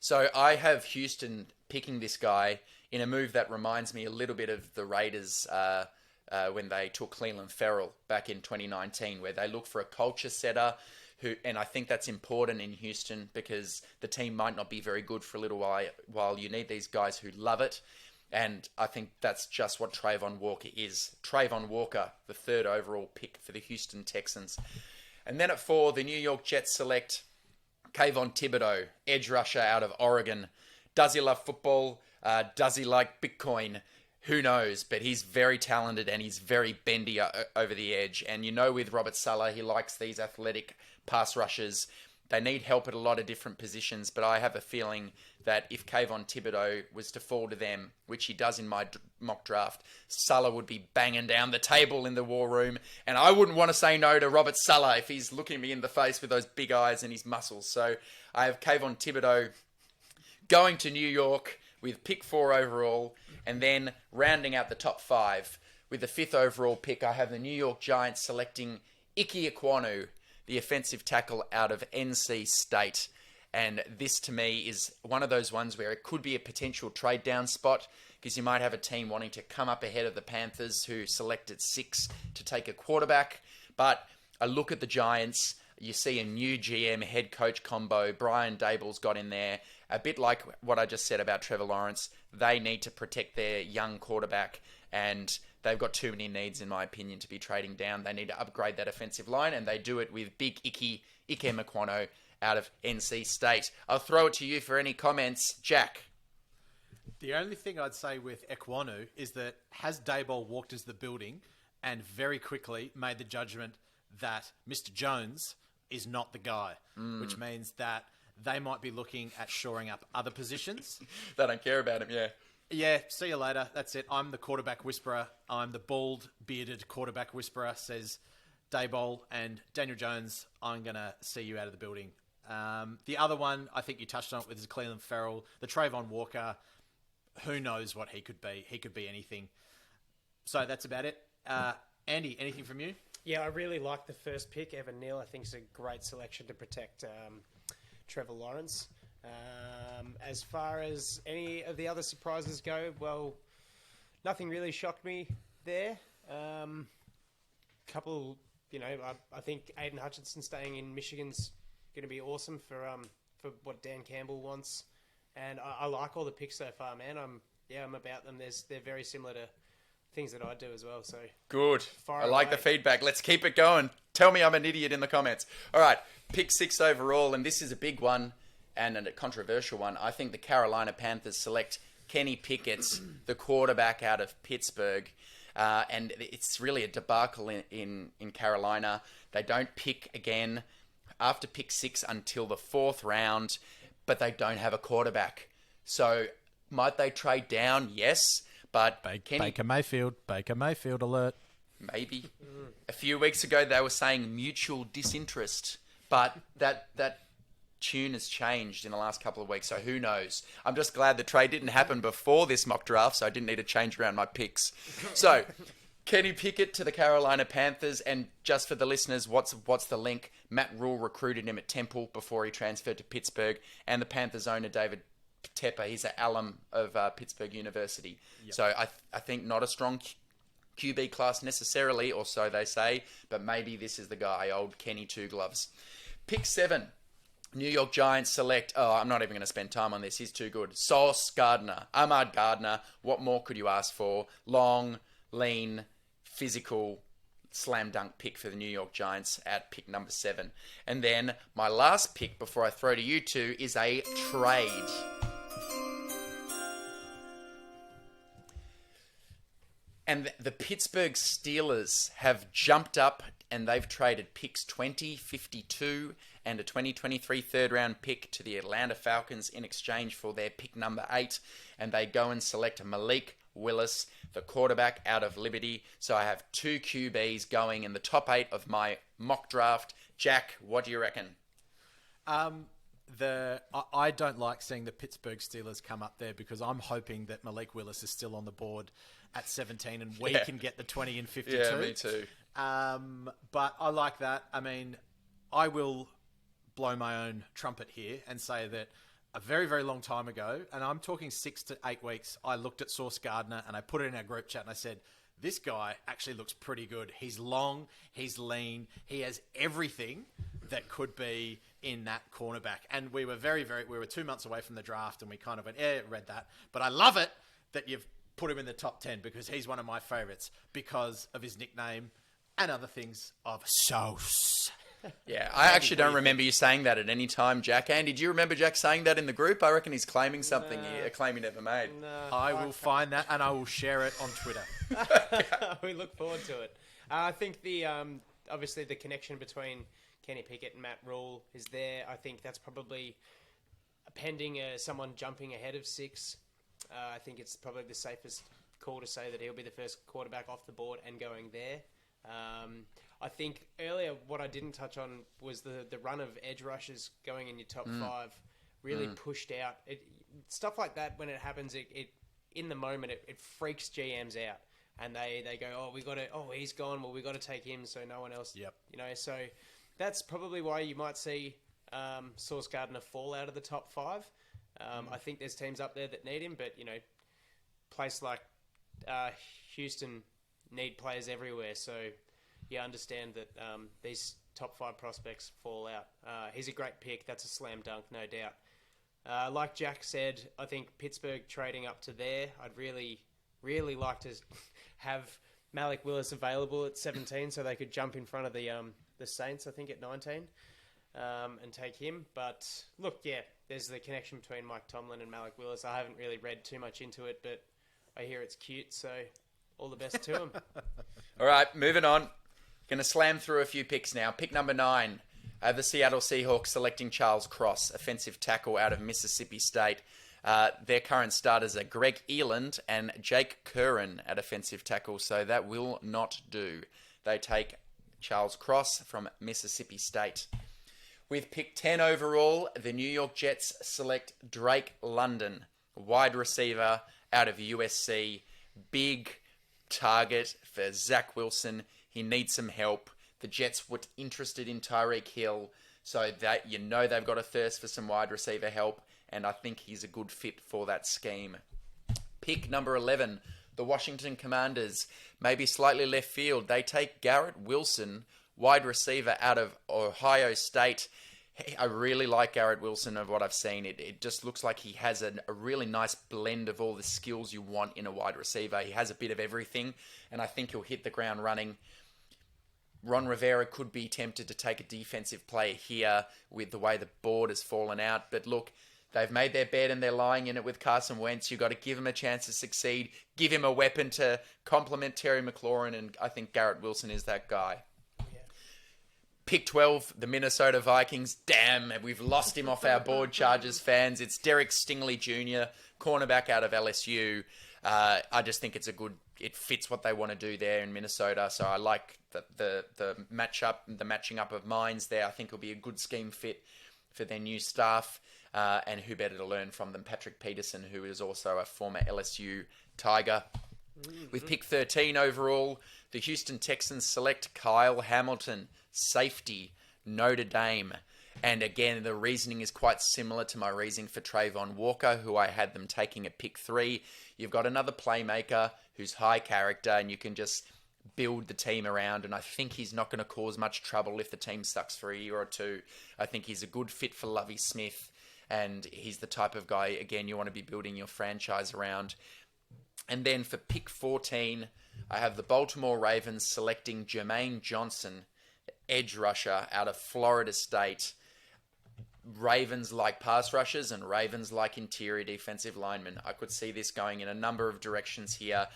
So I have Houston picking this guy in a move that reminds me a little bit of the Raiders when they took Cleveland Ferrell back in 2019, where they look for a culture setter and I think that's important in Houston because the team might not be very good for a little while. You need these guys who love it. And I think that's just what Trayvon Walker is. Trayvon Walker, the 3rd overall pick for the Houston Texans. And then at 4, the New York Jets select Kayvon Thibodeau, edge rusher out of Oregon. Does he love football? Does he like Bitcoin? Who knows? But he's very talented and he's very bendy over the edge. And with Robert Saleh, he likes these athletic pass rushers. They need help at a lot of different positions, but I have a feeling that if Kayvon Thibodeau was to fall to them, which he does in my mock draft, Saleh would be banging down the table in the war room, and I wouldn't want to say no to Robert Saleh if he's looking me in the face with those big eyes and his muscles. So I have Kayvon Thibodeau going to New York with pick 4 overall, and then rounding out the top 5 with the 5th overall pick, I have the New York Giants selecting Ike Ekwonu, the offensive tackle out of NC State. And this, to me, is one of those ones where it could be a potential trade down spot because you might have a team wanting to come up ahead of the Panthers who selected 6 to take a quarterback. But a look at the Giants, you see a new GM head coach combo. Brian Daboll's got in there. A bit like what I just said about Trevor Lawrence. They need to protect their young quarterback, and they've got too many needs, in my opinion, to be trading down. They need to upgrade that offensive line, and they do it with big Ike Ekwonu out of NC State. I'll throw it to you for any comments. Jack. The only thing I'd say with Ekwonu is that has Daboll walked into the building and very quickly made the judgment that Mr. Jones is not the guy, which means that they might be looking at shoring up other positions. They don't care about him, yeah. Yeah, see you later. That's it. I'm the quarterback whisperer. I'm the bald, bearded quarterback whisperer, says Daboll. And Daniel Jones, I'm going to see you out of the building. The other one, I think you touched on it with is Cleveland Ferrell. The Trayvon Walker, who knows what he could be. He could be anything. So that's about it. Andy, anything from you? Yeah, I really like the first pick. Evan Neal, I think, is a great selection to protect Trevor Lawrence. As far as any of the other surprises go, well, nothing really shocked me there. I think Aiden Hutchinson staying in Michigan's going to be awesome for what Dan Campbell wants, and I like all the picks so far, man. I'm about them. They're very similar to things that I do as well. So good. I like the feedback. Let's keep it going. Tell me I'm an idiot in the comments. All right, pick 6 overall, and this is a big one and a controversial one. I think the Carolina Panthers select Kenny Pickett, the quarterback out of Pittsburgh. And it's really a debacle in Carolina. They don't pick again after pick 6 until the 4th round, but they don't have a quarterback. So might they trade down? Yes, but Baker Mayfield alert. Maybe. A few weeks ago they were saying mutual disinterest, but that tune has changed in the last couple of weeks, so who knows? I'm just glad the trade didn't happen before this mock draft, so I didn't need to change around my picks. So, Kenny Pickett to the Carolina Panthers, and just for the listeners, what's the link? Matt Rule recruited him at Temple before he transferred to Pittsburgh, and the Panthers owner David Tepper, he's an alum of Pittsburgh University. Yep. So I think not a strong QB class necessarily, or so they say, but maybe this is the guy, old Kenny Two Gloves. Pick 7. New York Giants select, I'm not even going to spend time on this, he's too good. Sauce Gardner, Ahmad Gardner, what more could you ask for? Long, lean, physical, slam dunk pick for the New York Giants at pick number 7. And then my last pick before I throw to you two is a trade. And the Pittsburgh Steelers have jumped up and they've traded picks 20, 52, and a 2023 third-round pick to the Atlanta Falcons in exchange for their pick number 8. And they go and select Malik Willis, the quarterback out of Liberty. So I have 2 QBs going in the top 8 of my mock draft. Jack, what do you reckon? I don't like seeing the Pittsburgh Steelers come up there because I'm hoping that Malik Willis is still on the board at 17 and we can get the 20 and 52. Yeah, me too. But I like that. I mean, I will blow my own trumpet here and say that a very, very long time ago, and I'm talking 6 to 8 weeks, I looked at Sauce Gardner and I put it in our group chat and I said, this guy actually looks pretty good. He's long, he's lean, he has everything that could be in that cornerback. And we were we were 2 months away from the draft and we kind of went, read that. But I love it that you've put him in the top 10 because he's one of my favorites because of his nickname and other things of Sauce. Yeah, I actually don't remember you saying that at any time, Jack. Andy, do you remember Jack saying that in the group? I reckon he's claiming something here, a claim he never made. No, I will find that and I will share it on Twitter. We look forward to it. I think the obviously the connection between Kenny Pickett and Matt Rule is there. I think that's probably pending someone jumping ahead of 6. I think it's probably the safest call to say that he'll be the first quarterback off the board and going there. I think earlier what I didn't touch on was the run of edge rushes going in your top 5 really pushed out. Stuff like that, when it happens, it in the moment, it freaks GMs out. And they go, he's gone. Well, we got to take him so no one else. Yep. So that's probably why you might see Sauce Gardner fall out of the top 5. I think there's teams up there that need him, but place like Houston need players everywhere. So you understand that these top 5 prospects fall out. He's a great pick. That's a slam dunk, no doubt. Like Jack said, I think Pittsburgh trading up to there. I'd really, really like to have Malik Willis available at 17 so they could jump in front of the Saints, I think, at 19 and take him. But look, there's the connection between Mike Tomlin and Malik Willis. I haven't really read too much into it, but I hear it's cute, so all the best to him. All right, moving on. Going to slam through a few picks now. Pick number 9. The Seattle Seahawks selecting Charles Cross, offensive tackle out of Mississippi State. Their current starters are Greg Eland and Jake Curran at offensive tackle, so that will not do. They take Charles Cross from Mississippi State. With pick 10 overall, the New York Jets select Drake London, wide receiver out of USC. Big target for Zach Wilson. He needs some help. The Jets were interested in Tyreek Hill, so that they've got a thirst for some wide receiver help, and I think he's a good fit for that scheme. Pick number 11, the Washington Commanders, maybe slightly left field. They take Garrett Wilson, wide receiver out of Ohio State. I really like Garrett Wilson of what I've seen. It just looks like he has a really nice blend of all the skills you want in a wide receiver. He has a bit of everything, and I think he'll hit the ground running. Ron Rivera could be tempted to take a defensive play here with the way the board has fallen out. But look, they've made their bed and they're lying in it with Carson Wentz. You've got to give him a chance to succeed. Give him a weapon to complement Terry McLaurin, and I think Garrett Wilson is that guy. Pick 12, the Minnesota Vikings. Damn, we've lost him off our board, Chargers fans. It's Derek Stingley Jr., cornerback out of LSU. I just think it fits what they want to do there in Minnesota. So I like the matching up of minds there. I think it'll be a good scheme fit for their new staff. And who better to learn from than Patrick Peterson, who is also a former LSU Tiger. With pick 13 overall, the Houston Texans select Kyle Hamilton, safety, Notre Dame. And again, the reasoning is quite similar to my reasoning for Trayvon Walker, who I had them taking at pick 3. You've got another playmaker who's high character, and you can just build the team around. And I think he's not going to cause much trouble if the team sucks for a year or two. I think he's a good fit for Lovie Smith. And he's the type of guy, again, you want to be building your franchise around. And then for pick 14, I have the Baltimore Ravens selecting Jermaine Johnson, edge rusher out of Florida State. Ravens like pass rushers and Ravens like interior defensive linemen. I could see this going in a number of directions here.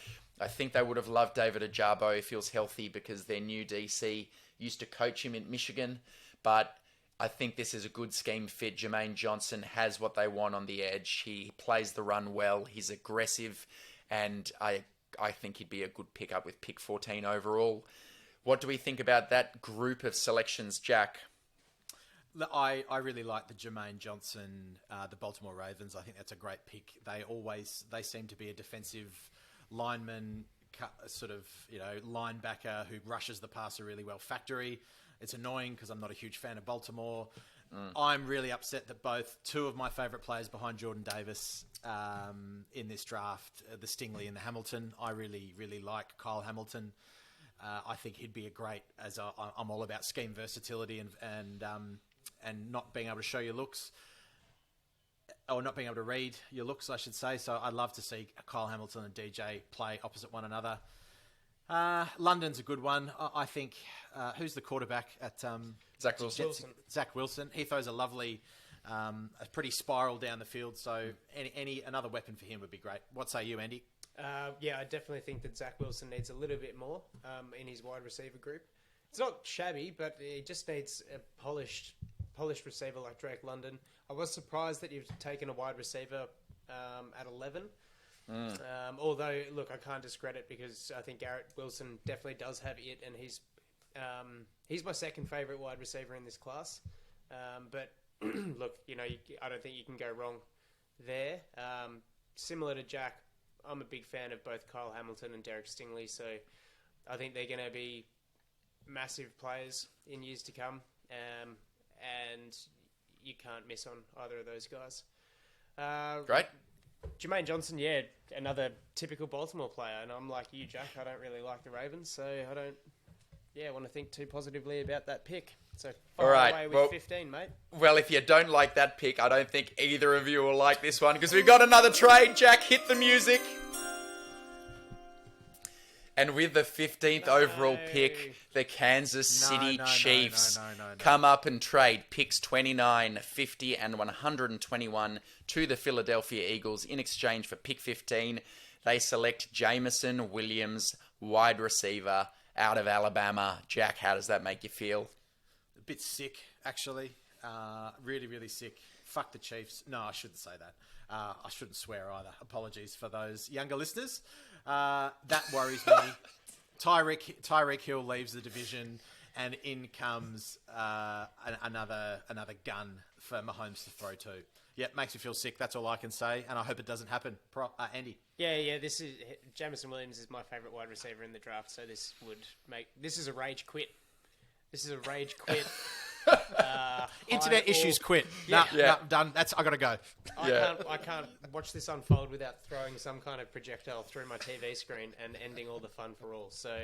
I think they would have loved David Ajabo if he was healthy because their new DC used to coach him in Michigan. But I think this is a good scheme fit. Jermaine Johnson has what they want on the edge. He plays the run well. He's aggressive. And I think he'd be a good pickup with pick 14 overall. What do we think about that group of selections, Jack? I really like the Jermaine Johnson, the Baltimore Ravens. I think that's a great pick. They seem to be a defensive lineman, sort of, linebacker who rushes the passer really well. Factory. It's annoying because I'm not a huge fan of Baltimore. I'm really upset that two of my favourite players behind Jordan Davis in this draft, the Stingley and the Hamilton. I really, really like Kyle Hamilton. I think he'd be a great, I'm all about scheme versatility and not being able to show your looks, or not being able to read your looks, I should say. So I'd love to see Kyle Hamilton and DJ play opposite one another. London's a good one. I think, who's the quarterback at Zach Wilson. Zach Wilson. He throws a pretty spiral down the field. So another weapon for him would be great. What say you, Andy? Yeah, I definitely think that Zach Wilson needs a little bit more in his wide receiver group. It's not shabby, but he just needs a polished receiver like Drake London. I was surprised that you've taken a wide receiver at 11. Although, look, I can't discredit because I think Garrett Wilson definitely does have it, and he's my second favourite wide receiver in this class. But look, I don't think you can go wrong there. Similar to Jack, I'm a big fan of both Kyle Hamilton and Derek Stingley, so I think they're going to be massive players in years to come, and you can't miss on either of those guys. Great. Jermaine Johnson, yeah, another typical Baltimore player, and I'm like you, Jack. I don't really like the Ravens, so I want to think too positively about that pick. So fire away with 15, mate. Well, if you don't like that pick, I don't think either of you will like this one because we've got another trade. Jack, hit the music. And with the 15th overall pick, the Kansas City Chiefs come up and trade picks 29, 50, and 121 to the Philadelphia Eagles in exchange for pick 15. They select Jameson Williams, wide receiver, out of Alabama. Jack, how does that make you feel? A bit sick, actually. Really, really sick. Fuck the Chiefs. No, I shouldn't say that. I shouldn't swear either. Apologies for those younger listeners. That worries me. Tyreek Hill leaves the division, and in comes another gun for Mahomes to throw to. Yeah, it makes me feel sick. That's all I can say, and I hope it doesn't happen. Andy. Yeah. Jameson Williams is my favourite wide receiver in the draft, so this is a rage quit. This is a rage quit. Internet issues quit. Yeah. Nah, done. I gotta go. I can't watch this unfold without throwing some kind of projectile through my TV screen and ending all the fun for all. So,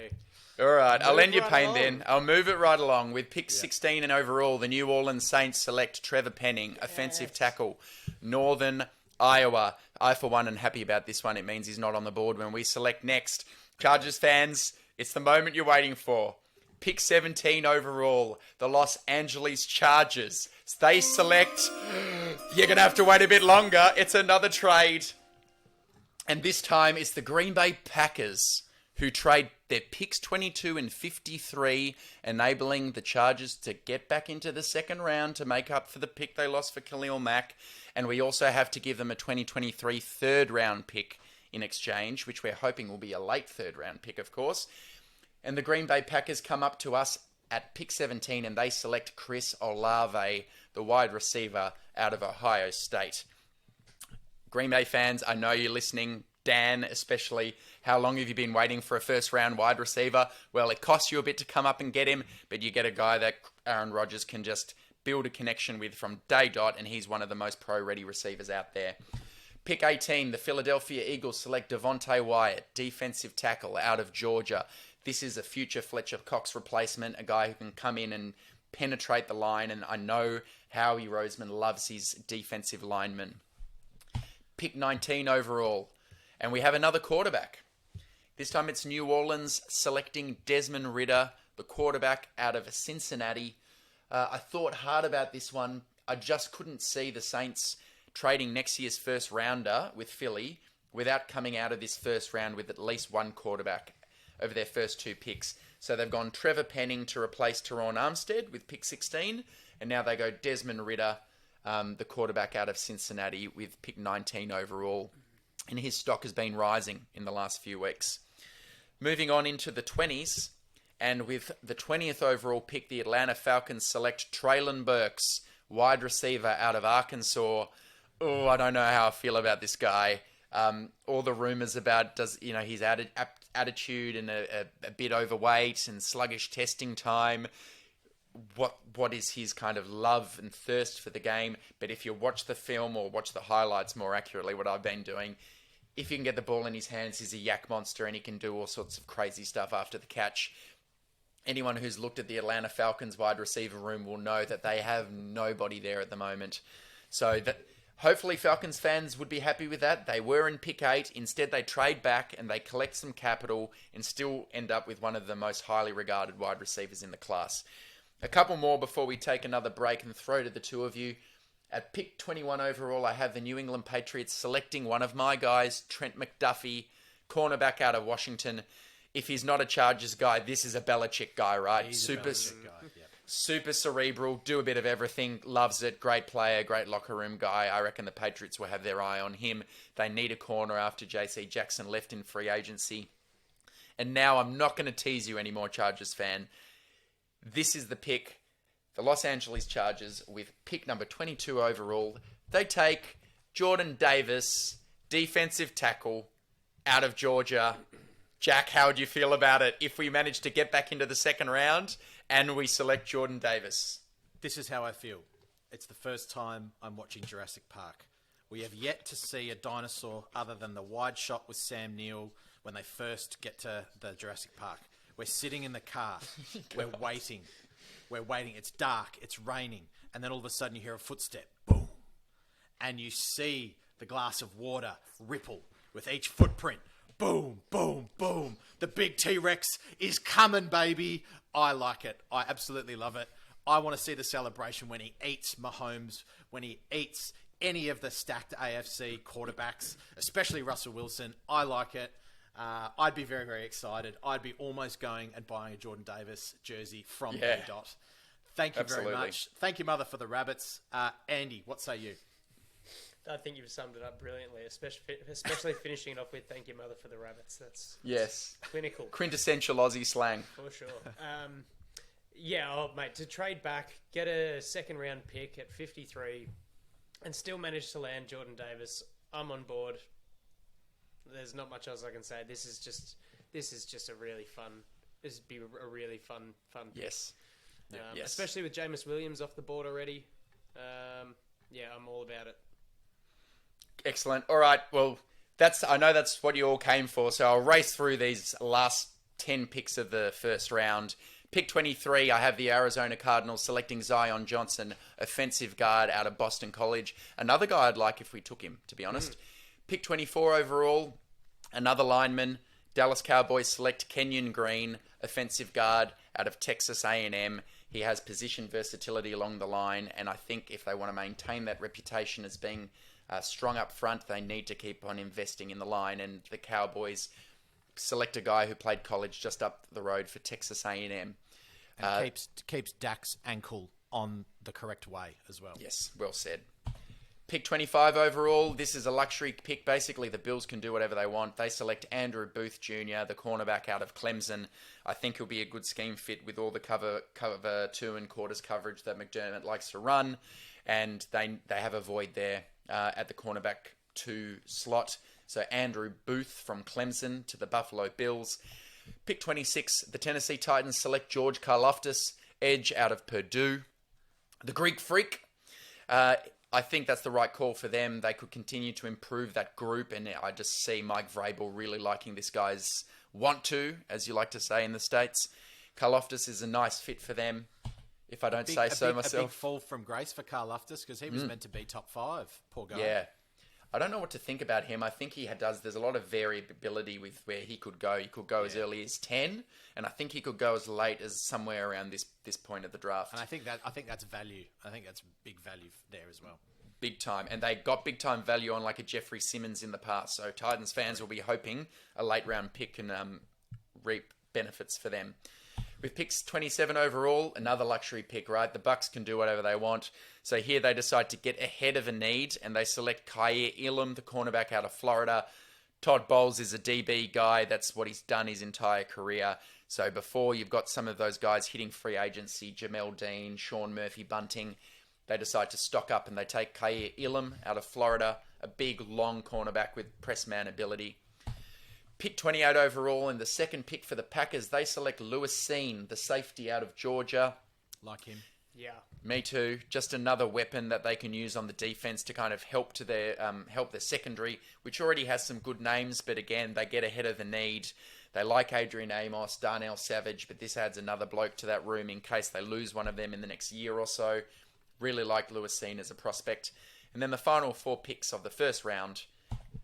all right, I'll end your pain then. I'll move it right along with pick 16 and overall. The New Orleans Saints select Trevor Penning, offensive tackle, Northern Iowa. I, for one, am happy about this one. It means he's not on the board when we select next. Chargers fans, it's the moment you're waiting for. Pick 17 overall, the Los Angeles Chargers. They select... You're going to have to wait a bit longer. It's another trade. And this time it's the Green Bay Packers who trade their picks 22 and 53, enabling the Chargers to get back into the second round to make up for the pick they lost for Khalil Mack. And we also have to give them a 2023 third round pick in exchange, which we're hoping will be a late third round pick, of course. And the Green Bay Packers come up to us at pick 17 and they select Chris Olave, the wide receiver out of Ohio State. Green Bay fans, I know you're listening. Dan, especially, how long have you been waiting for a first-round wide receiver? Well, it costs you a bit to come up and get him, but you get a guy that Aaron Rodgers can just build a connection with from day dot, and he's one of the most pro-ready receivers out there. Pick 18, the Philadelphia Eagles select Devontae Wyatt, defensive tackle out of Georgia. This is a future Fletcher Cox replacement, a guy who can come in and penetrate the line, and I know Howie Roseman loves his defensive linemen. Pick 19 overall, and we have another quarterback. This time it's New Orleans selecting Desmond Ridder, the quarterback out of Cincinnati. I thought hard about this one. I just couldn't see the Saints trading next year's first rounder with Philly without coming out of this first round with at least one quarterback over their first two picks. So they've gone Trevor Penning to replace Teron Armstead with pick 16, and now they go Desmond Ridder, the quarterback out of Cincinnati, with pick 19 overall. And his stock has been rising in the last few weeks. Moving on into the 20s, and with the 20th overall pick, the Atlanta Falcons select Treylon Burks, wide receiver out of Arkansas. Oh, I don't know how I feel about this guy. All the rumors about his attitude and a bit overweight and sluggish testing time. What is his kind of love and thirst for the game? But if you watch the film or watch the highlights more accurately, what I've been doing, if you can get the ball in his hands, he's a yak monster and he can do all sorts of crazy stuff after the catch. Anyone who's looked at the Atlanta Falcons wide receiver room will know that they have nobody there at the moment. So hopefully Falcons fans would be happy with that. They were in pick 8. Instead, they trade back and they collect some capital and still end up with one of the most highly regarded wide receivers in the class. A couple more before we take another break and throw to the two of you. At pick 21 overall, I have the New England Patriots selecting one of my guys, Trent McDuffie, cornerback out of Washington. If he's not a Chargers guy, this is a Belichick guy, right? He's a Belichick guy, yep. Super cerebral, do a bit of everything, loves it, great player, great locker room guy. I reckon the Patriots will have their eye on him. They need a corner after J.C. Jackson left in free agency. And now I'm not going to tease you anymore, Chargers fan. This is the pick. The Los Angeles Chargers, with pick number 22 overall, they take Jordan Davis, defensive tackle, out of Georgia. Jack, how would you feel about it if we manage to get back into the second round and we select Jordan Davis? This is how I feel. It's the first time I'm watching Jurassic Park. We have yet to see a dinosaur other than the wide shot with Sam Neill when they first get to the Jurassic Park. We're sitting in the car. We're waiting. We're waiting. It's dark. It's raining. And then all of a sudden you hear a footstep. Boom. And you see the glass of water ripple with each footprint. Boom, boom, boom. The big T-Rex is coming, baby. I like it. I absolutely love it. I want to see the celebration when he eats Mahomes, when he eats any of the stacked AFC quarterbacks, especially Russell Wilson. I like it. I'd be very, very excited. I'd be almost going and buying a Jordan Davis jersey from Dot. Thank you very much. Thank you, Mother, for the rabbits. Andy, what say you? I think you've summed it up brilliantly, especially finishing it off with "Thank you, Mother, for the rabbits." That's clinical, quintessential Aussie slang for sure. Mate, to trade back, get a second round pick at 53, and still manage to land Jordan Davis. I'm on board. There's not much else I can say. This is just a really fun. This would be a really fun pick. Yes. Especially with Jameis Williams off the board already. I'm all about it. Excellent. All right. Well, I know that's what you all came for. So I'll race through these last 10 picks of the first round. Pick 23, I have the Arizona Cardinals selecting Zion Johnson, offensive guard out of Boston College. Another guy I'd like if we took him, to be honest. Pick 24 overall, another lineman, Dallas Cowboys select Kenyon Green, offensive guard out of Texas A&M. He has position versatility along the line, and I think if they want to maintain that reputation as being strong up front, they need to keep on investing in the line, and the Cowboys select a guy who played college just up the road for Texas A&M. And keeps Dak's ankle on the correct way as well. Yes, well said. Pick 25 overall. This is a luxury pick. Basically, the Bills can do whatever they want. They select Andrew Booth Jr., the cornerback out of Clemson. I think he'll be a good scheme fit with all the cover 2 and quarters coverage that McDermott likes to run. And they have a void there at the cornerback 2 slot. So Andrew Booth from Clemson to the Buffalo Bills. Pick 26, the Tennessee Titans select George Karlaftis, edge out of Purdue. The Greek Freak. I think that's the right call for them. They could continue to improve that group, and I just see Mike Vrabel really liking this guy's want to, as you like to say in the States. Karlaftis is a nice fit for them, if I don't say so myself. A big fall from grace for Karlaftis because he was meant to be top 5. Poor guy. Yeah. I don't know what to think about him. I think there's a lot of variability with where he could go. He could go as early as 10, and I think he could go as late as somewhere around this point of the draft. And I think that's value. I think that's big value there as well. Big time. And they got big time value on like a Jeffrey Simmons in the past. So Titans fans will be hoping a late round pick can reap benefits for them. With picks 27 overall, another luxury pick, right? The Bucs can do whatever they want. So here they decide to get ahead of a need, and they select Kaiir Elam, the cornerback out of Florida. Todd Bowles is a DB guy. That's what he's done his entire career. So before you've got some of those guys hitting free agency, Jamel Dean, Sean Murphy-Bunting, they decide to stock up and they take Kaiir Elam out of Florida, a big, long cornerback with press man ability. Pick 28 overall, and the second pick for the Packers, they select Lewis Seen, the safety out of Georgia. Like him. Yeah. Me too. Just another weapon that they can use on the defense to kind of help their secondary, which already has some good names, but again, they get ahead of the need. They like Adrian Amos, Darnell Savage, but this adds another bloke to that room in case they lose one of them in the next year or so. Really like Lewis Seen as a prospect. And then the final 4 picks of the first round,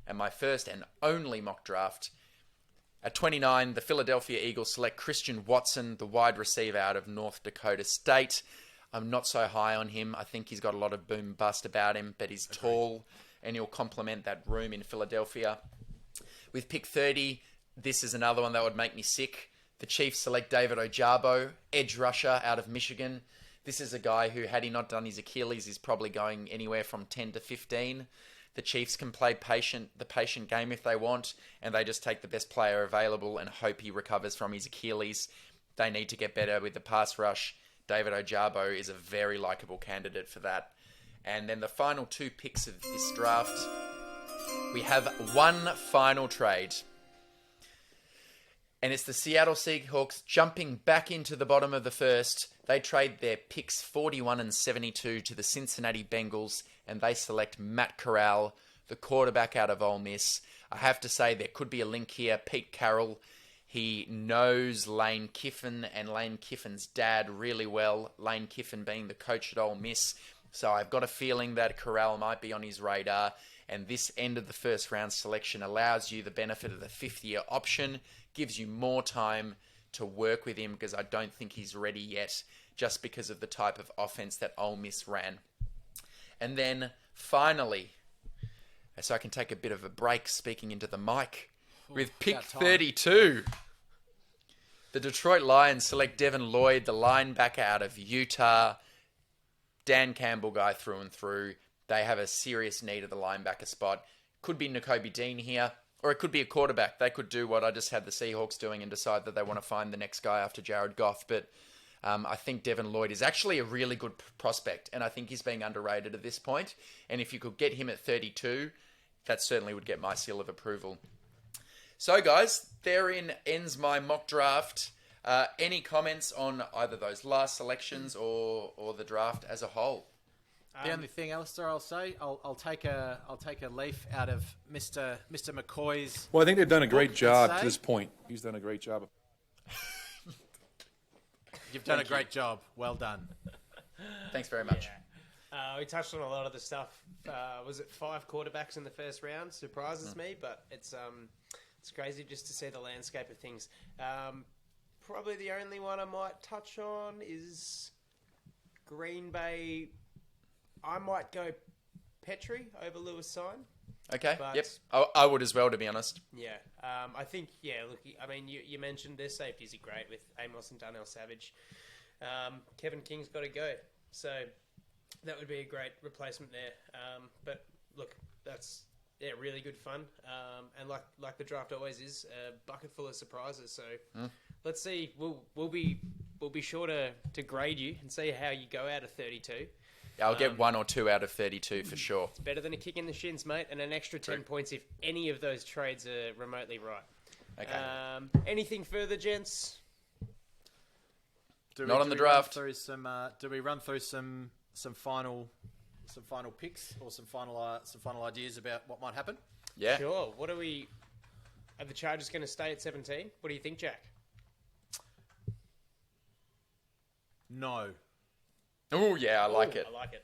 and my first and only mock draft. At 29, the Philadelphia Eagles select Christian Watson, the wide receiver out of North Dakota State. I'm not so high on him. I think he's got a lot of boom bust about him, but he's tall and he'll complement that room in Philadelphia. With pick 30, this is another one that would make me sick. The Chiefs select David Ojabo, edge rusher out of Michigan. This is a guy who, had he not done his Achilles, is probably going anywhere from 10 to 15. The Chiefs can play the patient game if they want, and they just take the best player available and hope he recovers from his Achilles. They need to get better with the pass rush. David Ojabo is a very likable candidate for that. And then the final 2 picks of this draft, we have one final trade. And it's the Seattle Seahawks jumping back into the bottom of the first. They trade their picks 41 and 72 to the Cincinnati Bengals, and they select Matt Corral, the quarterback out of Ole Miss. I have to say there could be a link here. Pete Carroll, he knows Lane Kiffin and Lane Kiffin's dad really well, Lane Kiffin being the coach at Ole Miss. So I've got a feeling that Corral might be on his radar, and this end of the first round selection allows you the benefit of the 5th-year option, gives you more time to work with him because I don't think he's ready yet, just because of the type of offense that Ole Miss ran. And then finally, so I can take a bit of a break speaking into the mic, with pick 32, the Detroit Lions select Devin Lloyd, the linebacker out of Utah. Dan Campbell guy through and through. They have a serious need at the linebacker spot. Could be Nakobe Dean here, or it could be a quarterback. They could do what I just had the Seahawks doing and decide that they want to find the next guy after Jared Goff. But I think Devin Lloyd is actually a really good prospect, and I think he's being underrated at this point. And if you could get him at 32, that certainly would get my seal of approval. So, guys, therein ends my mock draft. Any comments on either those last selections or the draft as a whole? The only thing, Alister, I'll say, I'll take a leaf out of Mr. McCoy's. Well, I think they've done a great job to this point. He's done a great job. You've done a great job. Well done. Thanks very much. Yeah. We touched on a lot of the stuff. Was it 5 quarterbacks in the first round? Surprises me, but it's It's crazy just to see the landscape of things. Probably the only one I might touch on is Green Bay. I might go Petrie over Lewis Sign. Okay, But- yep. I would as well, to be honest. Yeah, I think, look, I mean, you mentioned their safeties are great with Amos and Darnell Savage. Kevin King's got to go. So that would be a great replacement there. But look, that's really good fun. And like the draft always is, a bucket full of surprises. So let's see. We'll be sure to grade you and see how you go out of 32. Yeah, I'll get 1 or 2 out of 32 for sure. It's better than a kick in the shins, mate, and an extra 10 points if any of those trades are remotely right. Okay. Anything further, gents? Not on the draft. Do we run through some final picks or some final ideas about what might happen? Yeah. Sure. Are the Chargers going to stay at 17? What do you think, Jack? No. Oh yeah, I like it. I like it.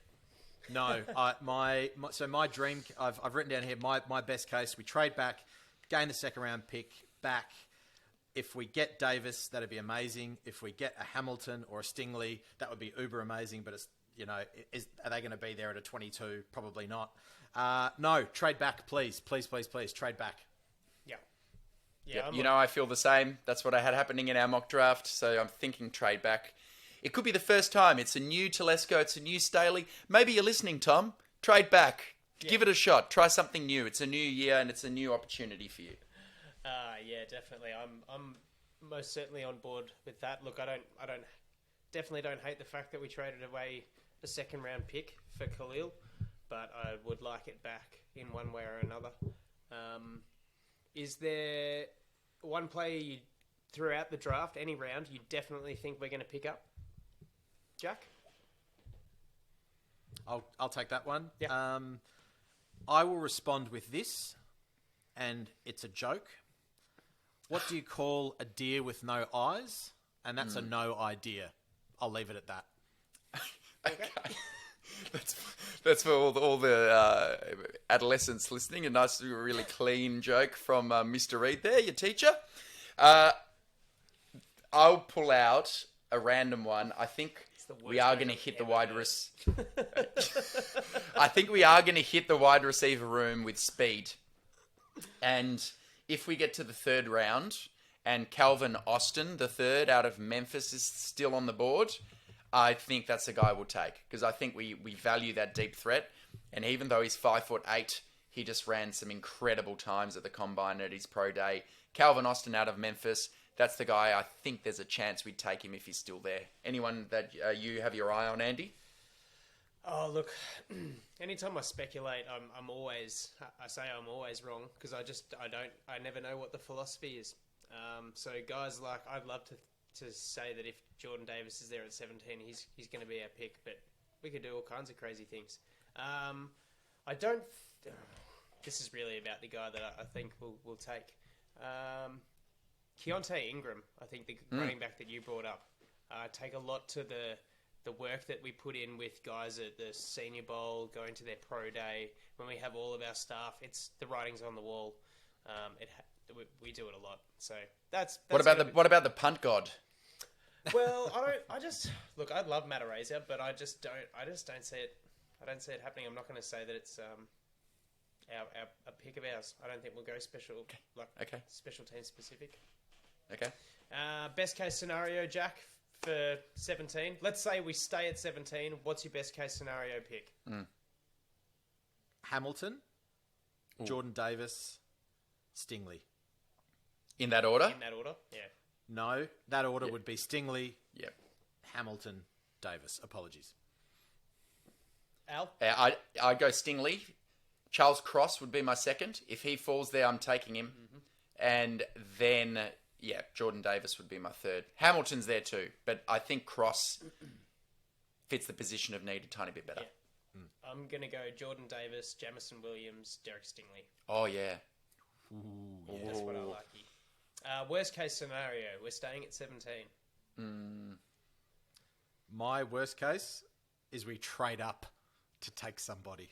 No, my dream. I've written down here my best case. We trade back, gain the second round pick back. If we get Davis, that'd be amazing. If we get a Hamilton or a Stingley, that would be uber amazing. But it's are they going to be there at a 22? Probably not. No, trade back, please, trade back. Yeah. Yep. I feel the same. That's what I had happening in our mock draft. So I'm thinking trade back. It could be the first time. It's a new Telesco. It's a new Staley. Maybe you're listening, Tom. Trade back. Yeah. Give it a shot. Try something new. It's a new year and it's a new opportunity for you. Yeah, definitely. I'm most certainly on board with that. Look, I definitely don't hate the fact that we traded away a second round pick for Khalil, but I would like it back in one way or another. Is there one player throughout the draft, any round, you definitely think we're going to pick up? Jack? I'll take that one. Yeah. I will respond with this, and it's a joke. What do you call a deer with no eyes? And that's a no idea. I'll leave it at that. Okay. That's for all the adolescents listening. A nice, really clean joke from Mr. Reed there, your teacher. I'll pull out a random one. I think we are going to hit the wide I think we are going to hit the wide receiver room with speed. And if we get to the third round and Calvin Austin, the third out of Memphis, is still on the board, I think that's the guy we'll take. Because I think we value that deep threat. And even though he's 5'8", he just ran some incredible times at the Combine at his pro day. Calvin Austin out of Memphis, that's the guy I think there's a chance we'd take him if he's still there. Anyone that you have your eye on, Andy? Oh, look, anytime I speculate, I'm always wrong because I never know what the philosophy is. So guys like, I'd love to say that if Jordan Davis is there at 17, he's going to be our pick, but we could do all kinds of crazy things. This is really about the guy that I think we'll take. Keontae Ingram, I think the running back that you brought up, take a lot to the work that we put in with guys at the Senior Bowl, going to their pro day, when we have all of our staff. It's the writing's on the wall. We do it a lot. So that's what about the punt god? Well, I'd love Matt Araiza, but I just don't see it. I don't see it happening. I'm not going to say that it's a pick of ours. I don't think we'll go special special team specific. Okay. Best case scenario, Jack, for 17. Let's say we stay at 17. What's your best case scenario pick? Hamilton, Jordan Davis, Stingley. In that order? In that order, yeah. No, that order would be Stingley, Yep. Hamilton, Davis. Apologies. Al? I go Stingley. Charles Cross would be my second. If he falls there, I'm taking him. Mm-hmm. And then, Jordan Davis would be my third. Hamilton's there too, but I think Cross fits the position of need a tiny bit better. Yeah. I'm going to go Jordan Davis, Jamison Williams, Derek Stingley. Oh, yeah. Ooh, that's what I like. Worst case scenario, we're staying at 17. My worst case is we trade up to take somebody.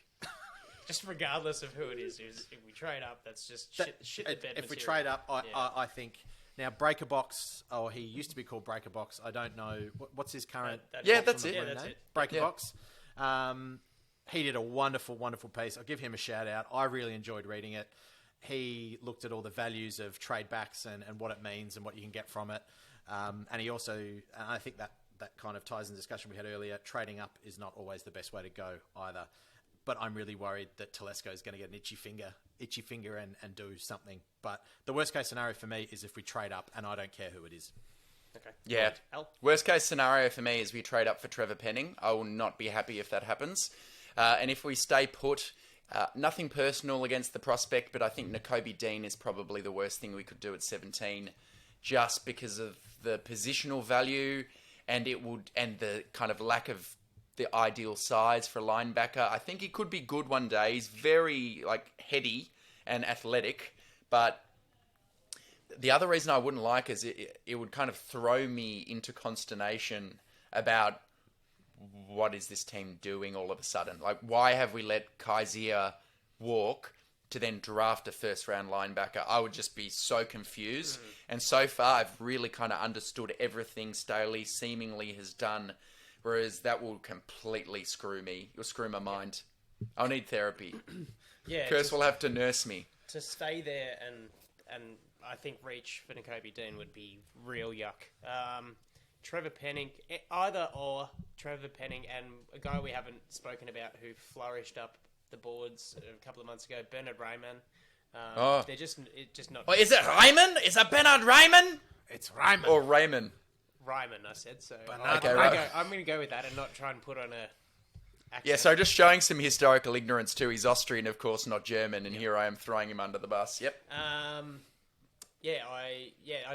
Just regardless of who it is, if we trade up, that's just shit the bed If we material. trade up, I think now Breaker Box, he used to be called Breaker Box. I don't know what's his current. That's it. Yeah, that's it. Breaker Box. He did a wonderful, wonderful piece. I'll give him a shout out. I really enjoyed reading it. He looked at all the values of trade backs and what it means and what you can get from it. And he also, and I think that kind of ties in the discussion we had earlier. Trading up is not always the best way to go either. But I'm really worried that Telesco is going to get an itchy finger and do something. But the worst case scenario for me is if we trade up, and I don't care who it is. Okay. Yeah. Right. Al? Worst case scenario for me is we trade up for Trevor Penning. I will not be happy if that happens. And if we stay put, nothing personal against the prospect, but I think Nakobe Dean is probably the worst thing we could do at 17, just because of the positional value and the kind of lack of the ideal size for a linebacker. I think he could be good one day. He's very heady and athletic, but the other reason I wouldn't like is it would kind of throw me into consternation about what is this team doing all of a sudden? Like, why have we let Kaiser walk to then draft a first-round linebacker? I would just be so confused. And so far, I've really kind of understood everything Staley seemingly has done, whereas that will completely screw me. It'll screw my mind. I'll need therapy. Yeah, Curse will have to nurse me. To stay there, and I think reach for Nakobe Dean would be real yuck. Trevor Penning, either or Trevor Penning and a guy we haven't spoken about who flourished up the boards a couple of months ago, Bernard Raymond. They're just not. Oh, is it Ryman? Is it Bernard Ryman? It's Ryman. Or Raymond. Ryman, I said so. Okay, right. I'm going to go with that and not try and put on a accent. Yeah, so just showing some historical ignorance too. He's Austrian, of course, not German, and here I am throwing him under the bus. Yep. I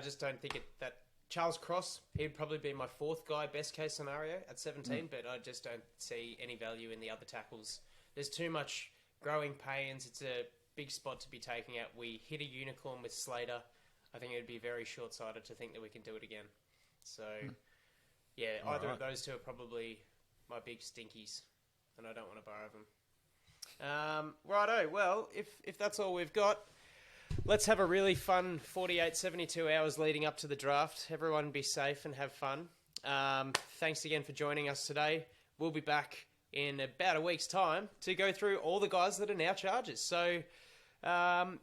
just don't think that Charles Cross, he'd probably be my fourth guy, best case scenario at 17, but I just don't see any value in the other tackles. There's too much growing pains. It's a big spot to be taking out. We hit a unicorn with Slater. I think it would be very short-sighted to think that we can do it again. So, either of those two are probably my big stinkies, and I don't want to borrow them. Righto, well, if that's all we've got, let's have a really fun 48, 72 hours leading up to the draft. Everyone be safe and have fun. Thanks again for joining us today. We'll be back in about a week's time to go through all the guys that are now Chargers. So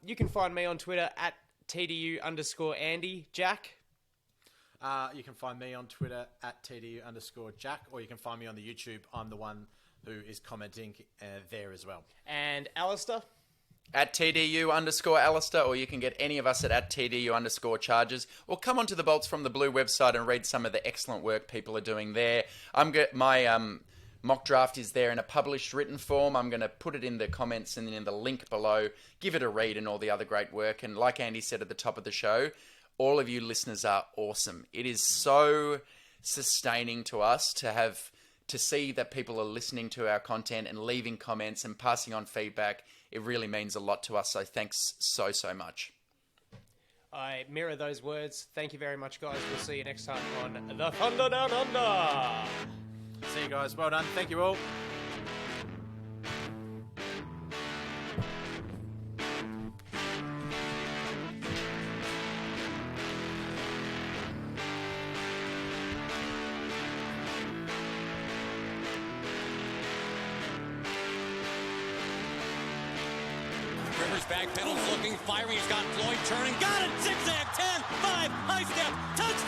you can find me on Twitter at TDU_Andy. Jack? You can find me on Twitter at TDU_Jack, or you can find me on the YouTube. I'm the one who is commenting there as well. And Alister? At TDU_Alister, or you can get any of us at TDU_Chargers, or come onto the Bolts from the Blue website and read some of the excellent work people are doing there. My mock draft is there in a published written form. I'm going to put it in the comments and in the link below. Give it a read and all the other great work. And like Andy said at the top of the show, all of you listeners are awesome. It is so sustaining to us to see that people are listening to our content and leaving comments and passing on feedback. It really means a lot to us, so thanks so much. I mirror those words. Thank you very much, guys. We'll see you next time on The Thunder Down Under. See you guys. Well done. Thank you all. Back pedals looking, firing. He's got Floyd turning. Got it. Zigzag. 10, 5, high step. Touchdown.